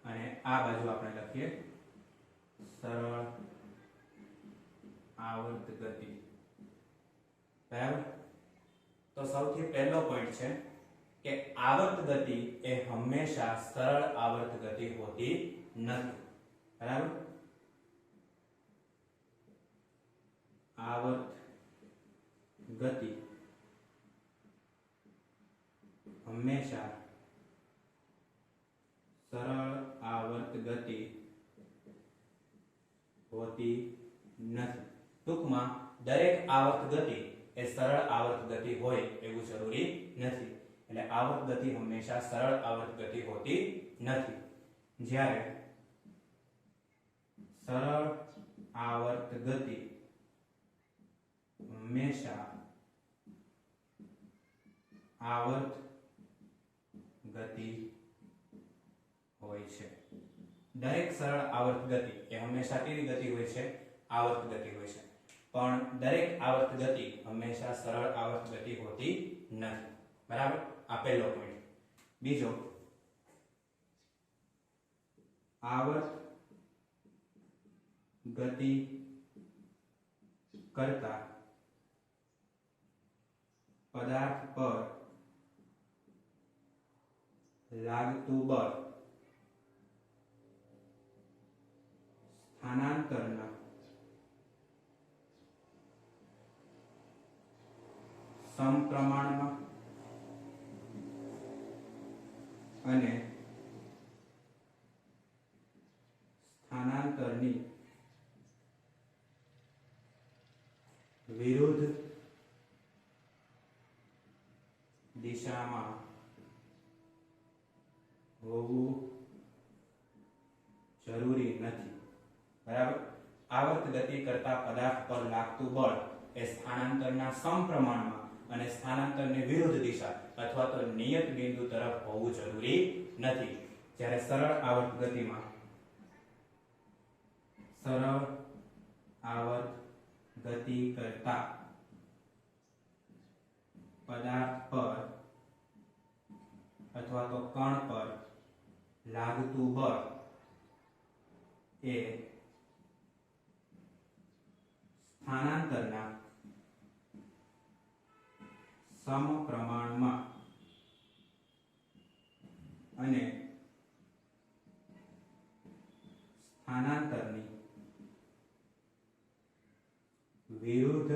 અને આ બાજુ આપણે લખીએ સરળ આવર્ત ગતિ. બરાબર? તો સૌથી પહેલો પોઈન્ટ છે કે આવર્ત ગતિ એ હંમેશા સરળ આવર્ત ગતિ હોતી નથી. બરાબર? આવર્ત ગતિ દરેક આવર્ત ગતિ એ સરળ આવર્ત ગતિ હોય એવું જરૂરી નથી. એટલે આવર્ત ગતિ હંમેશા સરળ આવર્ત ગતિ હોતી નથી. જ્યારે સરળ આવર્ત ગતિ હંમેશા આવર્ત ગતિ હોય છે. દરેક સરળ આવર્ત ગતિ એ હંમેશા કેવી ગતિ હોય છે? આવર્ત ગતિ હોય છે. પણ દરેક આવર્ત ગતિ હંમેશા સરળ આવર્ત ગતિ હોતી નથી. બરાબર? આ પહેલો પોઈન્ટ. બીજો, આવર્ત ગતિ કરતા પદાર્થ પર લાગતું બળ સ્થાનાંતરના સમપ્રમાણમાં અને સ્થાનાંતરની વિરુદ્ધ દિશામાં હોવું જરૂરી નથી. બરાબર? આવર્ત ગતિ કરતા પદાર્થ પર લાગતું બળ એ સ્થાનાંતરના સમપ્રમાણમાં અને સ્થાનાંતરની વિરુદ્ધ દિશા અથવા તો નિયત બિંદુ તરફ હોવું જરૂરી નથી. જ્યારે સરળ આવર્ત ગતિમાં સરળ આવર્ત ગતિ કરતા પદાર્થ પર અથવા તો કણ પર લાગતું બળ એ સ્થાનાંતરના સમપ્રમાણમાં અને સ્થાનાંતરની વિરુદ્ધ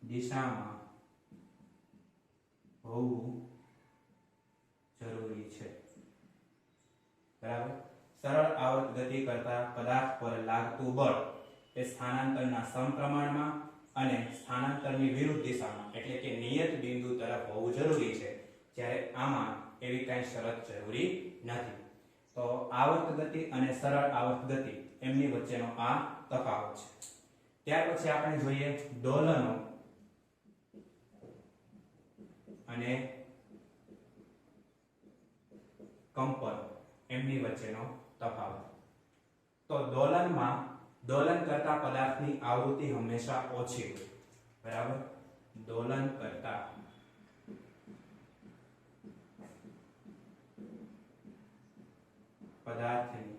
દિશામાં હોવું જરૂરી છે. બરાબર? સરળ આવર્ત ગતિ કરતા પદાર્થ પર લાગતું બળ એ સ્થાનાંતરના સમપ્રમાણમાં અને સ્થાનાંતરની વિરુદ્ધ દિશામાં એટલે કે નિયત બિંદુ તરફ હોવું જરૂરી છે. જ્યારે આમાં એવી કઈ શરત જરૂરી નથી. તો આવર્ત ગતિ અને સરળ આવર્ત ગતિ એમની વચ્ચેનો આ તફાવત છે. ત્યાર પછી આપણે જોઈએ દોલનો અને કંપન એમની વચ્ચેનો તફાવત. તો દોલનમાં દોલન કરતા પદાર્થની આવૃત્તિ હંમેશા ઓછી હોય. બરાબર? દોલન કરતા પદાર્થની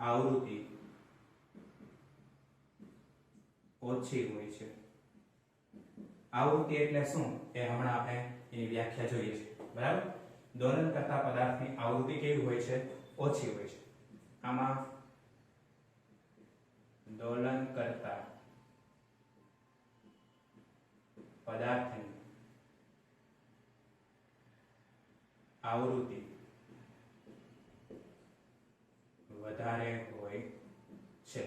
આવૃત્તિ ઓછી હોય છે. આવૃત્તિ એટલે શું એ હમણાં આપણે એની વ્યાખ્યા જોઈએ છે. બરાબર? દોલન કરતા પદાર્થની આવૃત્તિ કેવી હોય છે? ઓછી હોય છે. આમાં દોલન કરતા પદાર્થની આવૃત્તિ વધારે હોય છે.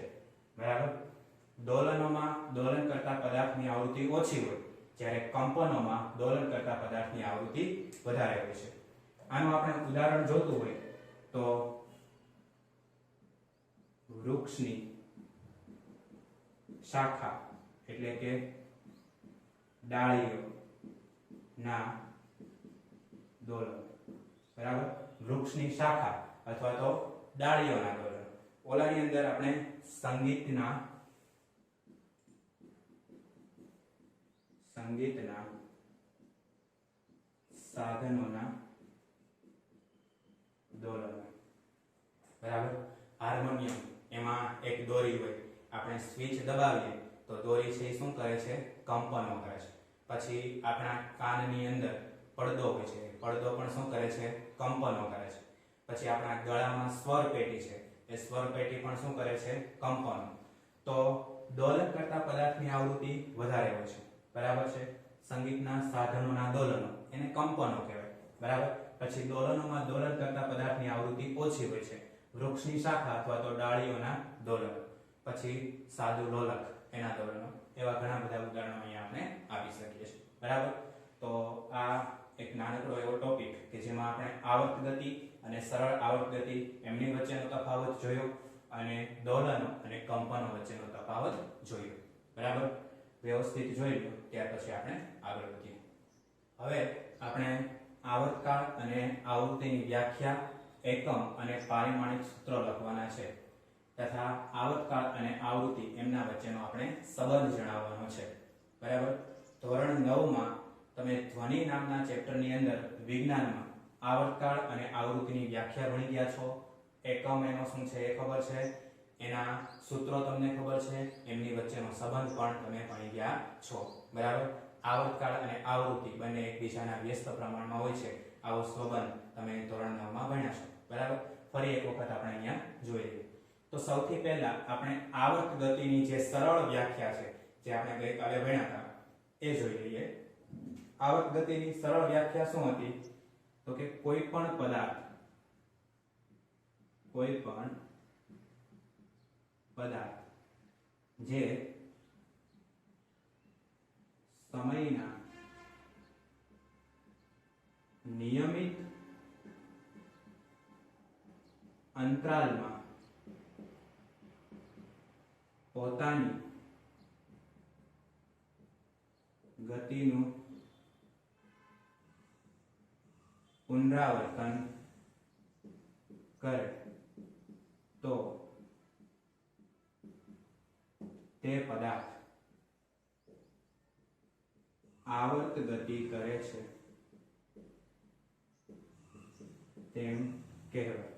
બરાબર? દોલનોમાં દોલન કરતા પદાર્થની આવૃત્તિ ઓછી હોય, જ્યારે કંપનોમાં દોલન કરતા પદાર્થની આવૃત્તિ વધારે હોય છે. આનું આપણે ઉદાહરણ જોતું હોય તો વૃક્ષની શાખા એટલે કે ડાળીઓ ના દોલન. બરાબર? વૃક્ષની શાખા અથવા તો ડાળીઓના દોલન. ઓલાની અંદર આપણે સંગીતના સાધનોના દોલન. બરાબર? હાર્મોનિયમ એમાં એક દોરી હોય, આપણે સ્વિચ દબાવીએ તો દોરી છે એ શું કરે છે? કંપનો કરે છે. પછી આપણા કાનની અંદર પડદો હોય છે, પડદો પણ શું કરે છે? કંપનો કરે છે. પછી આપણા ગળામાં સ્વર પેટી છે, એ સ્વર પેટી પણ શું કરે છે? કંપનો. તો દોલન કરતા પદાર્થની આવૃત્તિ વધારે હોય છે. બરાબર છે? સંગીતના સાધનોના દોલનો એને કંપનો કહેવાય. બરાબર? પછી દોલનોમાં દોલન કરતા પદાર્થની આવૃત્તિ ઓછી હોય છે. વૃક્ષની શાખા અથવા તો ડાળીઓના દોલન, પછી સાદું લોલક એના દોલનો, એવા ઘણા બધા ઉદાહરણો અહીંયા આપણે આપી શકીએ છીએ. બરાબર. તો આ એક નાનકડો એવો ટોપિક કે જેમાં આપણે આવર્ત ગતિ અને સરળ આવર્ત ગતિ એમની વચ્ચેનો તફાવત જોયો અને દોલનો અને કંપનો વચ્ચેનો તફાવત જોયો. બરાબર. વ્યવસ્થિત જોઈ લો ત્યાર પછી આપણે આગળ વધીએ. હવે આપણે આવર્તકાળ અને આવૃત્તિની વ્યાખ્યા, એકમ અને પારિમાણિક સૂત્રો લખવાના છે તથા આવર્તકાળ અને આવૃત્તિ એમના વચ્ચેનો આપણે સંબંધ જણાવવાનો છે. બરાબર. ધોરણ 9 માં તમે ધ્વનિ નામના ચેપ્ટરની અંદર વિજ્ઞાનમાં આવર્તકાળ અને આવૃત્તિની વ્યાખ્યા ભણી ગયા છો. એકમ એનો શું છે એ ખબર છે, એના સૂત્રો તમને ખબર છે, એમની વચ્ચેનો સંબંધ પણ તમે ભણી ગયા છો. બરાબર. આવર્તકાળ અને આવૃત્તિ બંને એકબીજાના વ્યસ્ત પ્રમાણમાં હોય છે. આવો સંબંધ તમે ધોરણ 9 માં ભણ્યા છો. બરાબર. ફરી એક વખત આપણે અહીંયા જોઈ લઈએ. તો સૌથી પહેલા આપણે આવર્ત ગતિની જે સરળ વ્યાખ્યા છે, જે આપણે ગઈકાલે ભણ્યા હતા, એ જોઈ લઈએ. આવર્ત ગતિની સરળ વ્યાખ્યા શું હતી? તો કે કોઈ પણ પદાર્થ જે સમયના નિયમિત અંતરાલમાં પોતાની ગતિનું પુનરાવર્તન કરે તો તે પદાર્થ આવર્ત ગતિ કરે છે તેમ કહેવાય.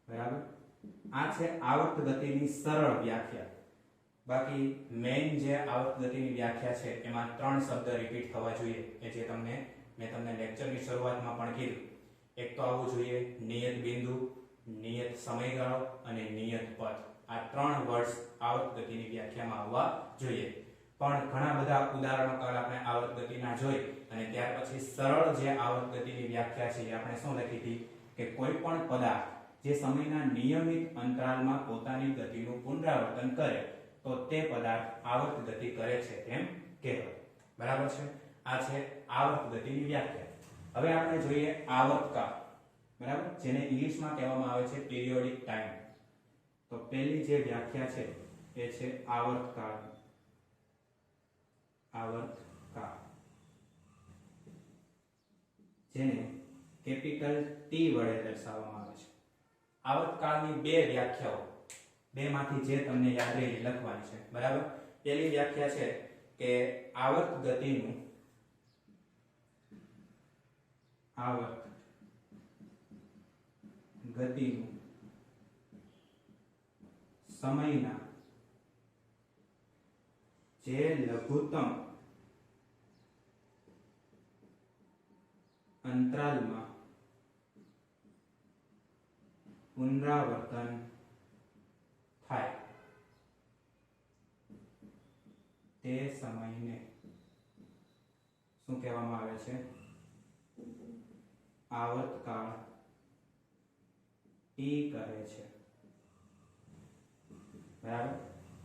બરાબર. આ છે આવર્ત ગતિની સરળ વ્યાખ્યા. બાકી મેઇન જે આવર્ત ગતિની વ્યાખ્યા છે એમાં 3 શબ્દ રિપીટ થવા જોઈએ, કે જે મેં તમને લેક્ચરની શરૂઆતમાં પણ કીધું. એક તો આવવું જોઈએ નિયત બિંદુ, નિયત સમયગાળો અને નિયત પથ. આ 3 વર્ડ્સ આવર્ત ગતિની વ્યાખ્યામાં આવવા જોઈએ. પણ ઘણા બધા ઉદાહરણો કાલ આપણે આવર્ત ગતિના જોઈ અને ત્યાર પછી સરળ જે આવર્ત ગતિની વ્યાખ્યા છે એ આપણે શું લખી હતી કે કોઈ પણ પદાર્થ જે સમયના નિયમિત અંતરાલમાં પોતાની ગતિનું પુનરાવર્તન કરે તો તે પદાર્થ આવર્ત ગતિ કરે છે તેમ કહેવાય. બરાબર છે. આ છે આવર્ત ગતિની વ્યાખ્યા. હવે આપણે જોઈએ આવર્તકાળ. બરાબર. જેને ઇંગ્લિશમાં કહેવામાં આવે છે પીરિયોડિક ટાઈમ. તો પહેલી જે વ્યાખ્યા છે એ છે આવર્તકાળ. આવર્તકાળ જેને કેપિટલ ટી વડે દર્શાવવામાં આવે છે. આવર્તકાળની 2 વ્યાખ્યાઓ, બેમાંથી જે તમને યાદ રહે એ લખવાની છે. બરાબર. પહેલી વ્યાખ્યા છે કે આવર્ત ગતિનું સમયના જે લઘુત્તમ અંતરાલમાં પુનરાવર્તન થાય તે સમયને શું કહેવામાં આવે છે? આવર્તકાળ ટી કહે છે. બરાબર.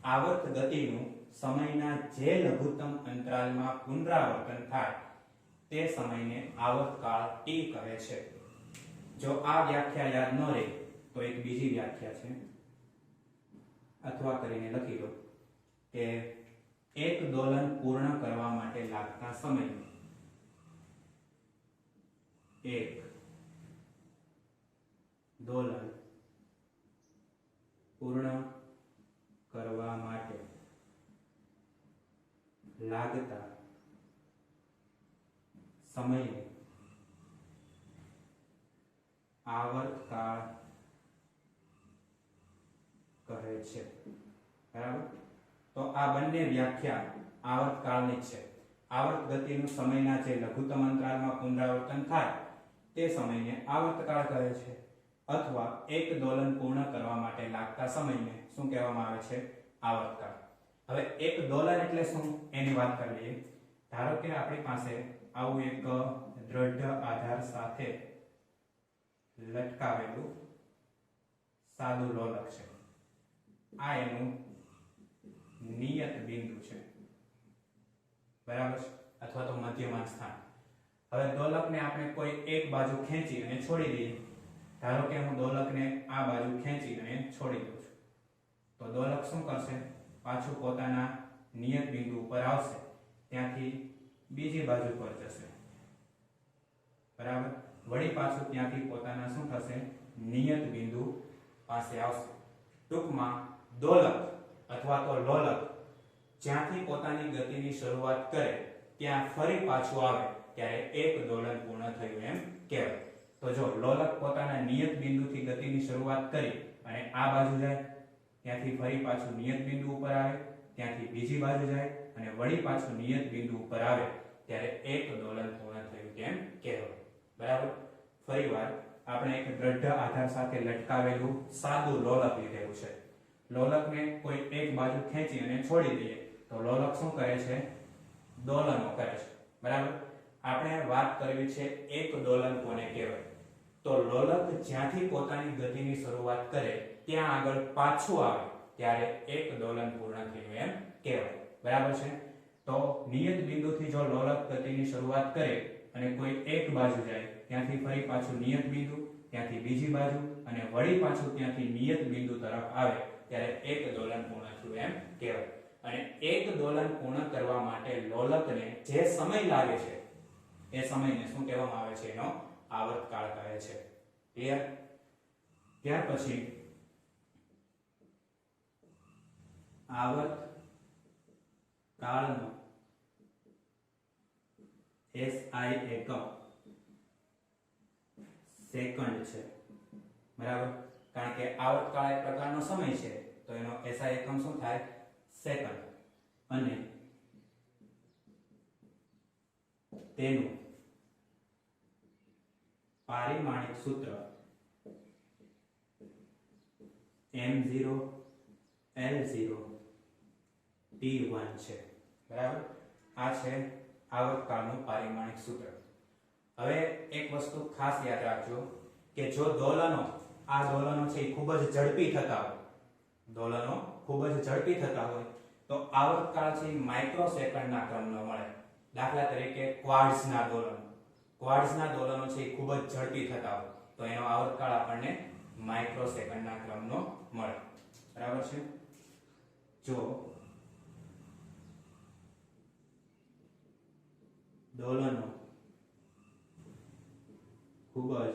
આવર્ત ગતિનું સમયના જે લઘુત્તમ અંતરાલમાં પુનરાવર્તન થાય તે સમયને આવર્તકાળ ટી કહે છે. જો આ વ્યાખ્યા યાદ ન રહે તો એક બીજી વ્યાખ્યા છે, અથવા કરીને લખી લો કે એક દોલન પૂર્ણ કરવા માટે લાગતા સમય, એક દોલન પૂર્ણ કરવા માટે લાગતા સમયને આવર્તકાળ કહે છે. બરાબર. તો આ બંને વ્યાખ્યા આવર્તકાળની છે. આવર્ત ગતિનું સમયના જે લઘુત્તમ અંતરાલમાં પુનરાવર્તન થાય તે સમયને આવર્તકાળ કહે છે, અથવા એક દોલન પૂર્ણ કરવા માટે લાગતા સમયને શું કહેવામાં આવે છે? આવર્તકાળ. હવે એક દોલન એટલે શું એની વાત કરી લઈએ. ધારો કે આપણી પાસે આવું એક દ્રઢ આધાર સાથે લટકાવેલું સાદું લોલક છે, આ એનું નિયત બિંદુ છે, બરાબર છે, અથવા તો મધ્યમાં સ્થાન. હવે દોલકને આપણે કોઈ એક બાજુ ખેંચી અને છોડી દઈએ. ધારો કે હું દોલકને આ બાજુ ખેંચી અને છોડી દઉં છું, તો દોલક શું કરશે? પાછું પોતાના નિયત બિંદુ ઉપર આવશે, ત્યાંથી બીજી બાજુ પર જશે, બરાબર. વળી પાછું ત્યાંથી પોતાના શું થશે? નિયત બિંદુ પાસે આવશે. ટૂંકમાં દોલક અથવા તો લોલક જ્યાંથી પોતાની ગતિની શરૂઆત કરે ત્યાં ફરી પાછું આવે ત્યારે એક દોલન પૂર્ણ થયું એમ કહેવાય. તો જો લોલક પોતાના નિયત બિંદુથી ગતિની શરૂઆત કરી અને આ બાજુ જાય, ત્યાંથી ફરી પાછું નિયત બિંદુ ઉપર આવે, ત્યાંથી બીજી બાજુ જાય અને વળી પાછું નિયત બિંદુ ઉપર આવે ત્યારે એક દોલન પૂર્ણ થયું તેમ કહેવાય, બરાબર. ફરીવાર આપણે એક દ્રઢ આધાર સાથે લટકાવેલું સાદું લોલક લીધેલું છે. લોલકને કોઈ એક બાજુ ખેંચી અને છોડી દઈએ તો લોલક શું કરે છે? દોલનો કરે છે, બરાબર. આપણે વાત કરવી છે એક દોલન કોને કહેવાય. તો લોલક જ્યાંથી પોતાની ગતિની શરૂઆત કરે ત્યાં આગળ પાછું આવે ત્યારે એક દોલન પૂર્ણ થયું એમ કહેવાય, બરાબર છે. તો નિયત બિંદુથી જો લોલક ગતિની શરૂઆત કરે અને કોઈ એક બાજુ જાય, ત્યાંથી ફરી પાછું નિયત બિંદુ, ત્યાંથી બીજી બાજુ અને વળી પાછું ત્યાંથી નિયત બિંદુ તરફ આવે ત્યારે એક દોલન પૂર્ણ થયું એમ કહેવાય. અને એક દોલન પૂર્ણ કરવા માટે લોલકને જે સમય લાગે છે એ સમયને શું કહેવામાં આવે છે? એનો આવર્તકાળ કહે છે. ક્લિયર? ત્યાર પછી આવર્તકાળનો SI એકમ સેકન્ડ છે, બરાબર. કારણ કે આવર્તકાળ એક પ્રકારનો સમય છે તો એનો SI એકમ શું થાય? સેકન્ડ. અને તેનું પારિમાણિક સૂત્ર m0 l0 t1 છે, બરાબર. આ છે આવર્તકાળનું પારિમાણિક સૂત્ર. હવે એક વસ્તુ ખાસ યાદ રાખજો કે જો દોલનો છે એ ખૂબ જ ઝડપી થતા હોય, દોલનો ખૂબ જ ઝડપી થતા હોય તો આવર્તકાળ છે માઇક્રોસેકન્ડના ક્રમનો મળે. દાખલા તરીકે ક્વાર્ટ્ઝના દોલનો છે એ ખૂબ જ ઝડપી થતા હોય તો એનો આવર્તકાળ આપણને માઇક્રોસેકન્ડના ક્રમનો મળે, બરાબર છે. જો દોલનો ખૂબ જ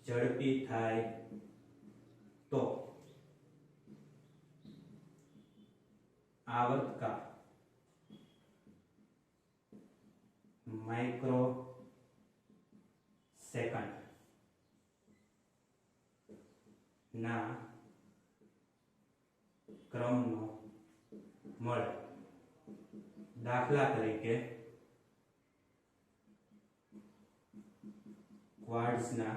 ઝડપી થાય તો આવર્તકાળ માઇક્રો સેકન્ડ ના ક્રમનો મળે. દાખલા તરીકે ક્વાર્ટ્ઝના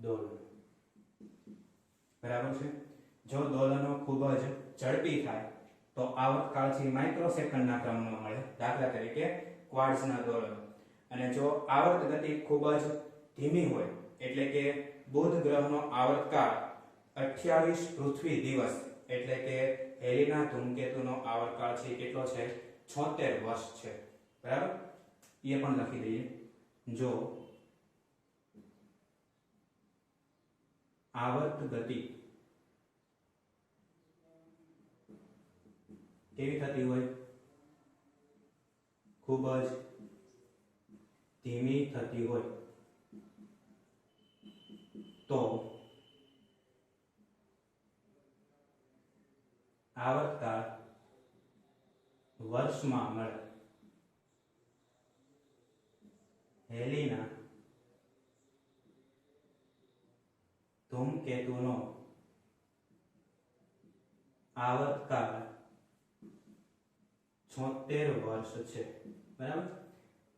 દોલન, બરાબર છે. જો દોલનો ખૂબ જ ઝડપી થાય તો આવર્તકાળ છે માઇક્રોસેકન્ડના ક્રમનો મળે. દાખલા તરીકે ક્વાર્ટ્ઝના દોલન. અને જો આવર્ત ગતિ ખૂબ જ ધીમી હોય એટલે કે બુધ ગ્રહનો આવર્તકાળ 28 પૃથ્વી દિવસ એટલે કે હેલીના ધૂમકેતુનો આવર્તકાળ છે કેટલો છે? 76 વર્ષ છે, બરાબર. એ પણ લખી દઈએ. જો આવર્ત ગતિ કેવી થતી હોય? ખૂબ જ ધીમી થતી હોય તો આવર્તકાળ વર્ષમાં મળે. હેલીના ધૂમકેતુનો આવર્તકાળ 76 વર્ષ છે, બરાબર.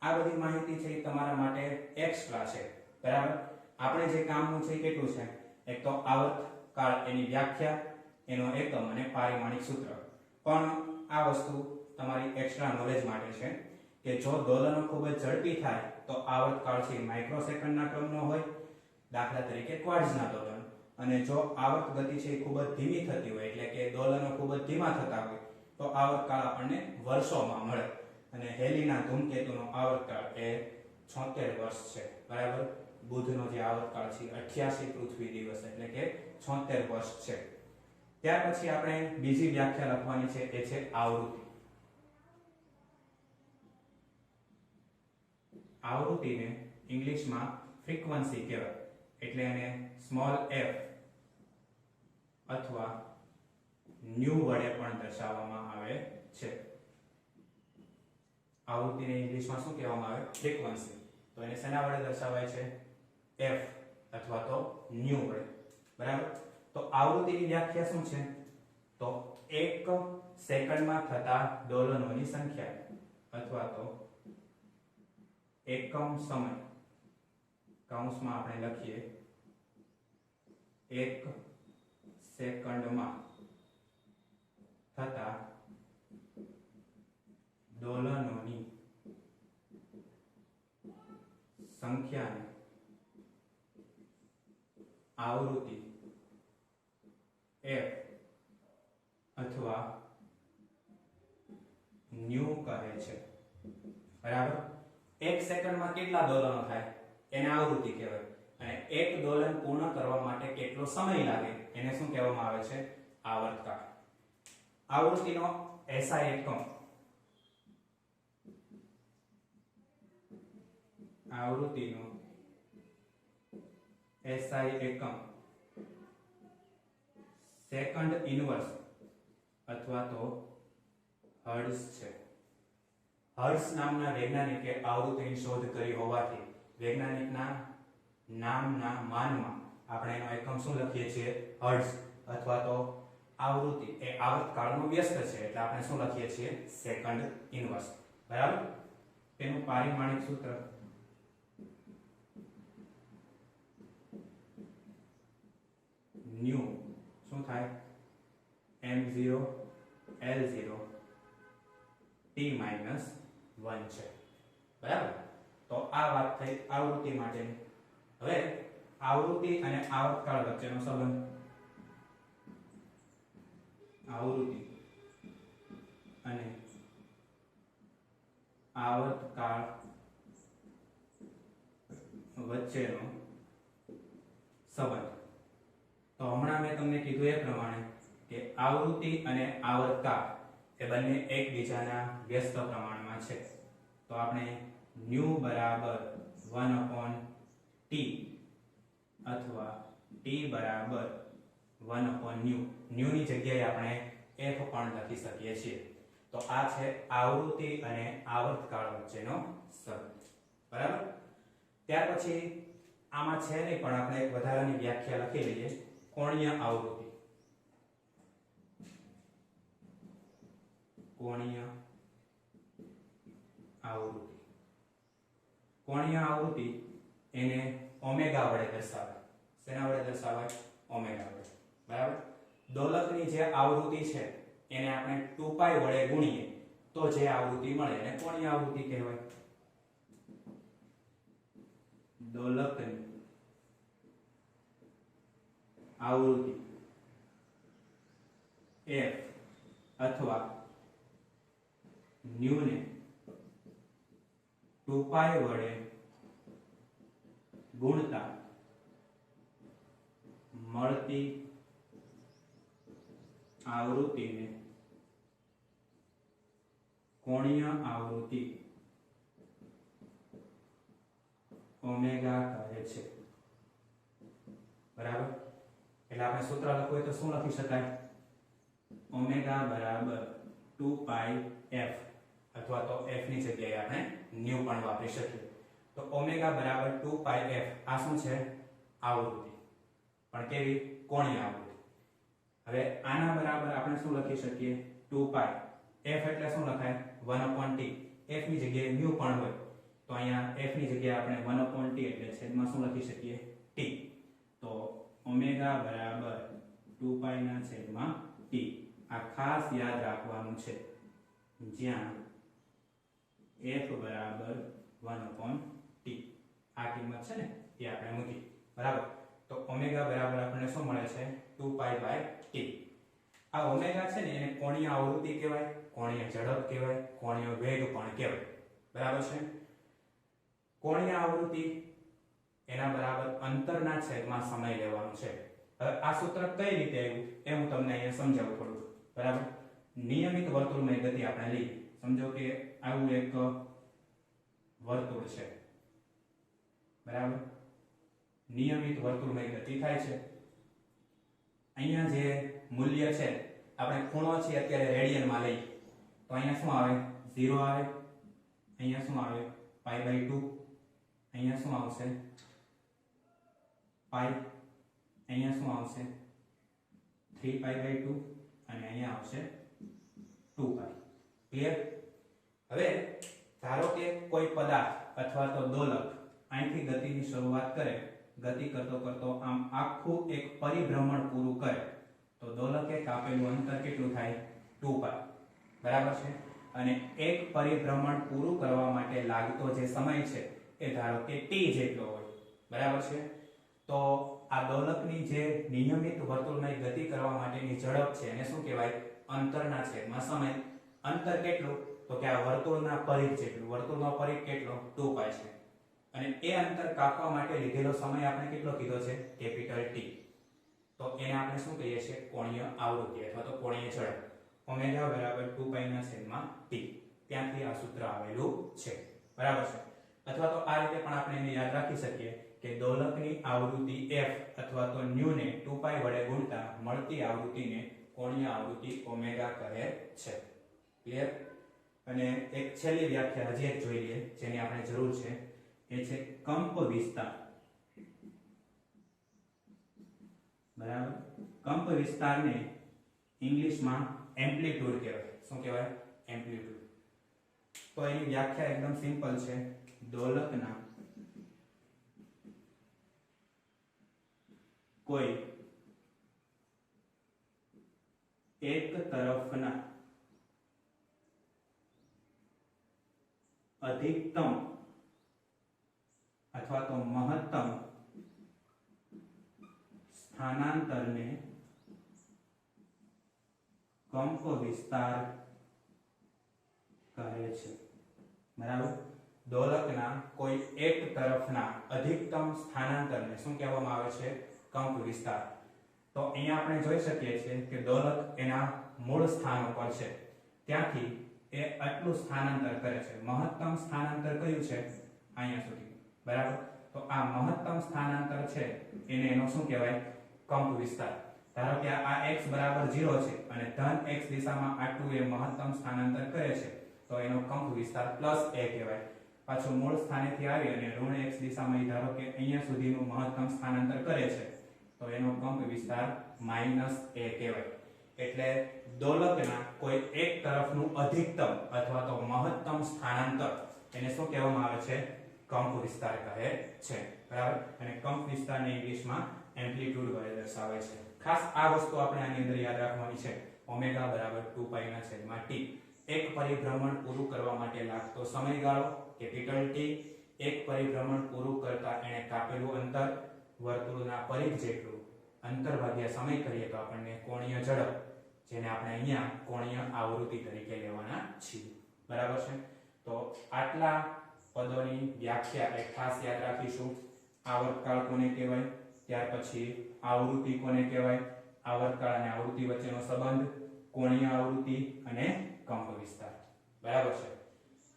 આ બધી માહિતી છે એ તમારા માટે એક્સ્ટ્રા છે, બરાબર. આપણે જે કામનું છે કેટલું છે? એક તો આવર્તકાળ, એની વ્યાખ્યા, એનો એકમ અને પારિમાણિક સૂત્ર. પણ આ વસ્તુ તમારી એક્સ્ટ્રા નોલેજ માટે છે કે જો દોલનો ખૂબ જ ઝડપી થાય તો આવર્તકાળ છે માઇક્રોસેકન્ડના ક્રમનો હોય. દાખલા તરીકે ક્વાર્ટ્ઝના દોલન. અને જો આવર્ત ગતિ છે એ ખૂબ જ ધીમી થતી હોય એટલે કે દોલનો ખૂબ જ ધીમા થતા હોય તો આવર્તકાળ આપણને વર્ષોમાં મળે. અને હેલીના ધૂમકેતુનો આવર્તકાળ એ 76 વર્ષ છે. બરાબર. બુધનો જે આવર્તકાળ છે 88 પૃથ્વી દિવસ એટલે કે 76 વર્ષ છે. ત્યાર પછી આપણે બીજી વ્યાખ્યા લખવાની છે એ છે આવૃત્તિ. આવૃત્તિને ઇંગ્લિશમાં ફ્રીક્વન્સી કહેવાય એટલે એને સ્મોલ f અથવા ન્યુ વડે પણ દર્શાવવામાં આવે છે. આવૃત્તિને ઇંગ્લિશમાં શું કહેવામાં આવે? ફ્રીક્વન્સી. તો એને શેના વડે દર્શાવાય છે? f અથવા તો ન્યુ વડે. બરાબર. તો આવૃત્તિની વ્યાખ્યા શું છે? તો 1 સેકન્ડમાં થતા દોલનોની સંખ્યા અથવા તો એકમ સમય કૌંસમાં આપણે લખીએ 1 સેકન્ડમાં થતા દોલનોની સંખ્યાને આવૃત્તિ f અથવા ન્યુ કહે છે. બરાબર. 1 સેકન્ડમાં કેટલા દોલનો થાય એને આવૃત્તિ કહેવાય. અને એક દોલન પૂર્ણ કરવા માટે કેટલો સમય લાગે એને શું કહેવામાં આવે છે? આવર્તકાળ. આવૃત્તિનો SI એકમ આવૃત્તિનો SI એકમ સેકન્ડ ઇનવર્સ અથવા તો હર્ટ્ઝ છે. હર્ટ્ઝ નામના વૈજ્ઞાનિકે આવૃત્તિની શોધ કરી હોવાથી વૈજ્ઞાનિકના નામના માનમાં આપણે એનો એકમ શું લખીએ છીએ? હર્ટ્ઝ. અથવા તો આવૃત્તિ એ આવર્તકાળનો વ્યસ્ત છે એટલે આપણે શું લખીએ છીએ? Second inverse. બરાબર. તેનું પારિમાણિક સૂત્ર ન્યુ શું થાય? m0 l0 t-1 છે. બરાબર. તો આ વાત થઈ આવૃત્તિ માટેની. હવે આવૃત્તિ અને આવર્તકાળ વચ્ચેનો સંબંધ. આવૃત્તિ અને આવર્તકાળ વચ્ચેનો સંબંધ. તો હમણાં મેં તમને કીધું એ પ્રમાણે કે આવૃત્તિ અને આવર્તકાળ એ બંને એકબીજાના વ્યસ્ત પ્રમાણમાં છે. તો આપણે ન્યુ બરાબર 1/t અથવા t બરાબર 1/ન્યુ. ન્યુ ની જગ્યાએ આપણે f પણ લખી શકીએ છીએ. તો આ છે આવૃત્તિ અને આવર્તકાળ વચ્ચેનો સંબંધ. બરાબર. ત્યાર પછી આમાં છે નહીં પણ આપણે એક વધારાની વ્યાખ્યા લખી લઈએ. કોણીય આવૃત્તિ. કોણીય આવૃત્તિ. કોણીય આવૃત્તિ એને ઓમેગા વડે દર્શાવાય. શેના વડે દર્શાવાય? ઓમેગા વડે. બરાબર. દોલકની જે આવૃત્તિ છે એને આપણે 2π વડે ગુણીએ તો જે આવૃત્તિ મળે એને કોણીય આવૃત્તિ કહેવાય. દોલકની આવૃત્તિ f અથવા ન્યુ ને 2π વડે ગુણતા મળતી આવૃત્તિને કોણીય આવૃત્તિ ઓમેગા કહે છે. બરાબર. એટલે આપણે સૂત્ર લખવું હોય તો શું લખી શકાય? ઓમેગા બરાબર 2πf અથવા તો f ની જગ્યાએ આપણે ન્યુ પણ વાપરી શકીએ. તો ઓમેગા બરાબર 2πf આ શું છે? આવૃત્તિ. પણ કેવી? કોણીય આવૃત્તિ. હવે આના બરાબર આપણે શું લખી શકીએ? 2π. f એટલે શું લખાય? 1/t. f ની જગ્યાએ ન્યુ પણ હોય તો અહીંયા f ની જગ્યાએ આપણે 1/t એટલે છેદમાં શું લખી શકીએ? t. તો ઓમેગા બરાબર 2π ના છેદમાં t. આ ખાસ યાદ રાખવાનું છે. જ્યાં f બરાબર 1/t આ કિંમત છે ને એ આપણે મૂકી. બરાબર. તો ઓમેગા બરાબર આપણને શું મળે છે 2π/t. આ ઓમેગા છે ને એને કોણીય આવૃત્તિ કહેવાય, કોણીય ઝડપ કહેવાય, કોણીય વેગ પણ કહેવાય. બરાબર છે. કોણીય આવૃત્તિ એના બરાબર અંતરના છેદમાં સમય લેવાનો છે. હવે આ સૂત્ર કઈ રીતે આવ્યું એ હું તમને અહીંયા સમજાવું થોડું. બરાબર. નિયમિત વર્તુળમય ગતિ આપણે લઈએ. સમજો કે આવું એક વર્તુળ છે. બરાબર. નિયમિત વર્તુળમય ગતિ થાય છે. અહીંયા જે મૂલ્ય છે આપણે ખૂણો છે અત્યારે રેડિયનમાં લઈએ તો અહીંયા શું આવે 0 આવે, અહીંયા શું આવે π/2, અહીંયા શું આવશે π, અહીંયા શું આવશે 3π/2 અને અહીંયા આવશે 2π. ક્લિયર? હવે ધારો કે કોઈ પદાર્થ અથવા તો દોલક અહીંથી ગતિની શરૂઆત કરે, ગતિ કરતો કરતો આમ આખું એક પરિભ્રમણ પૂરું કરે તો દોલકે કાપેલું અંતર કેટલું થાય 2π. બરાબર છે. અને એક પરિભ્રમણ પૂરું કરવા માટે લાગતો જે સમય છે એ ધારો કે t જેટલો હોય. બરાબર છે. તો આ દોલકની જે નિયમિત વર્તુળમય ગતિ કરવા માટેની ઝડપ છે એને શું કહેવાય? અંતરના છેદમાં સમય. અંતર કેટલું? તો કે આ વર્તુળના પરિઘ જેટલું. વર્તુળનો પરિઘ કેટલો? 2π છે. અને એ અંતર કાપવા માટે લીધેલો સમય આપણે કેટલો કીધો છે? Capital T. તો એને આપણે શું કહીએ છીએ? કોણીય આવૃત્તિ અથવા તો કોણીય ઝડપ. ઓમેગા બરાબર 2π/t. ત્યાંથી આ સૂત્ર આવેલું છે. બરાબર છે. અથવા તો આ રીતે પણ આપણે એને યાદ રાખી શકીએ કે દોલકની આવૃત્તિ f અથવા તો ન્યુ ને 2π વડે ગુણતા મળતી આવૃત્તિને કોણીય આવૃત્તિ ઓમેગા કહે છે. ક્લિયર? અને એક છેલ્લી વ્યાખ્યા હજી એક જોઈ લઈએ જેની આપણે જરૂર છે. એ છે કંપ વિસ્તાર. બરાબર. કંપ વિસ્તારને ઇંગ્લિશમાં એમ્પ્લિટ્યુડ કહેવાય. શું કહેવાય? એમ્પ્લિટ્યુડ. તો એની વ્યાખ્યા એકદમ સિમ્પલ છે. દોલકના કોઈ એક તરફના અધિકતમ અથવા તો મહત્તમ સ્થાનાંતરને કંપ વિસ્તાર કહે છે. બરાબર. દોલકના કોઈ એક તરફના અધિકતમ સ્થાનાંતરને શું કહેવામાં આવે છે? કંપ વિસ્તાર. તો અહીંયા આપણે જોઈ શકીએ છીએ કે દોલક એના મૂળ સ્થાન ઉપર છે ત્યાંથી એ આટલું સ્થાનાંતર કરે છે. મહત્તમ સ્થાનાંતર કયું છે? અહીંયા સુધી. બરાબર. તો આ મહત્તમ સ્થાનાંતર છે એને એનો શું કહેવાય? કંપ વિસ્તાર. ધારો કે આ x બરાબર 0 છે અને ધન x દિશામાં આટલું એ મહત્તમ સ્થાનાંતર કરે છે તો એનો કંપ વિસ્તાર +a કહેવાય. પાછું મૂળ સ્થાનેથી આવી અને ઋણ x દિશામાં ધારો કે અહીંયા સુધીનું મહત્તમ સ્થાનાંતર કરે છે તો એનો કંપ વિસ્તાર -a કહેવાય. એટલે દોલકના કોઈ એક તરફનું અધિકતમ અથવા તો મહત્તમ સ્થાનાંતર એને શું કહેવામાં આવે છે? કંપ વિસ્તાર કહે છે. બરાબર. અને કંપ વિસ્તારને ઇંગ્લિશમાં એમ્પ્લિટ્યુડ વડે દર્શાવે છે. ખાસ આ વસ્તુ આપણે આની અંદર યાદ રાખવાની છે. ઓમેગા બરાબર 2π/t. એક પરિભ્રમણ પૂરું કરવા માટે લાગતો સમયગાળો કેપિટલ T. એક પરિભ્રમણ પૂરું કરતા એને કાપેલું અંતર વર્તુળના પરિઘ જેટલું અંતર ભાગ્યા સમય કરીએ તો આપણને કોણીય ઝડપ જેને આપણે અહીંયા કોણીય આવૃત્તિ તરીકે લેવાના છીએ. બરાબર છે. તો આટલા પદોની વ્યાખ્યા એક ખાસ યાદ રાખીશું. આવર્તકાળ કોને કહેવાય, ત્યાર પછી આવૃત્તિ કોને કહેવાય, આવર્તકાળ અને આવૃત્તિ વચ્ચેનો સંબંધ, કોણીય આવૃત્તિ અને કંપ વિસ્તાર. બરાબર છે.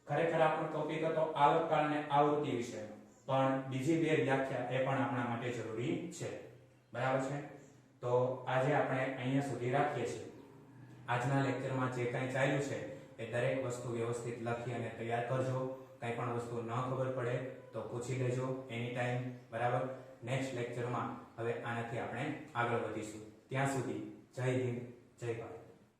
ખરેખર આપણો ટોપિક હતો આવર્તકાળ અને આવૃત્તિ વિશેનો, પણ બીજી બે વ્યાખ્યા એ પણ આપણા માટે જરૂરી છે. બરાબર છે. તો આજે આપણે અહીંયા સુધી રાખીએ છીએ. આજના લેક્ચરમાં જે કંઈ ચાલ્યું છે એ દરેક વસ્તુ વ્યવસ્થિત લખી અને તૈયાર કરજો. કંઈ પણ વસ્તુ ન ખબર પડે તો પૂછી લેજો એની ટાઈમ. બરાબર. નેક્સ્ટ લેક્ચરમાં હવે આનાથી આપણે આગળ વધીશું. ત્યાં સુધી જય હિન્દ, જય ભારત.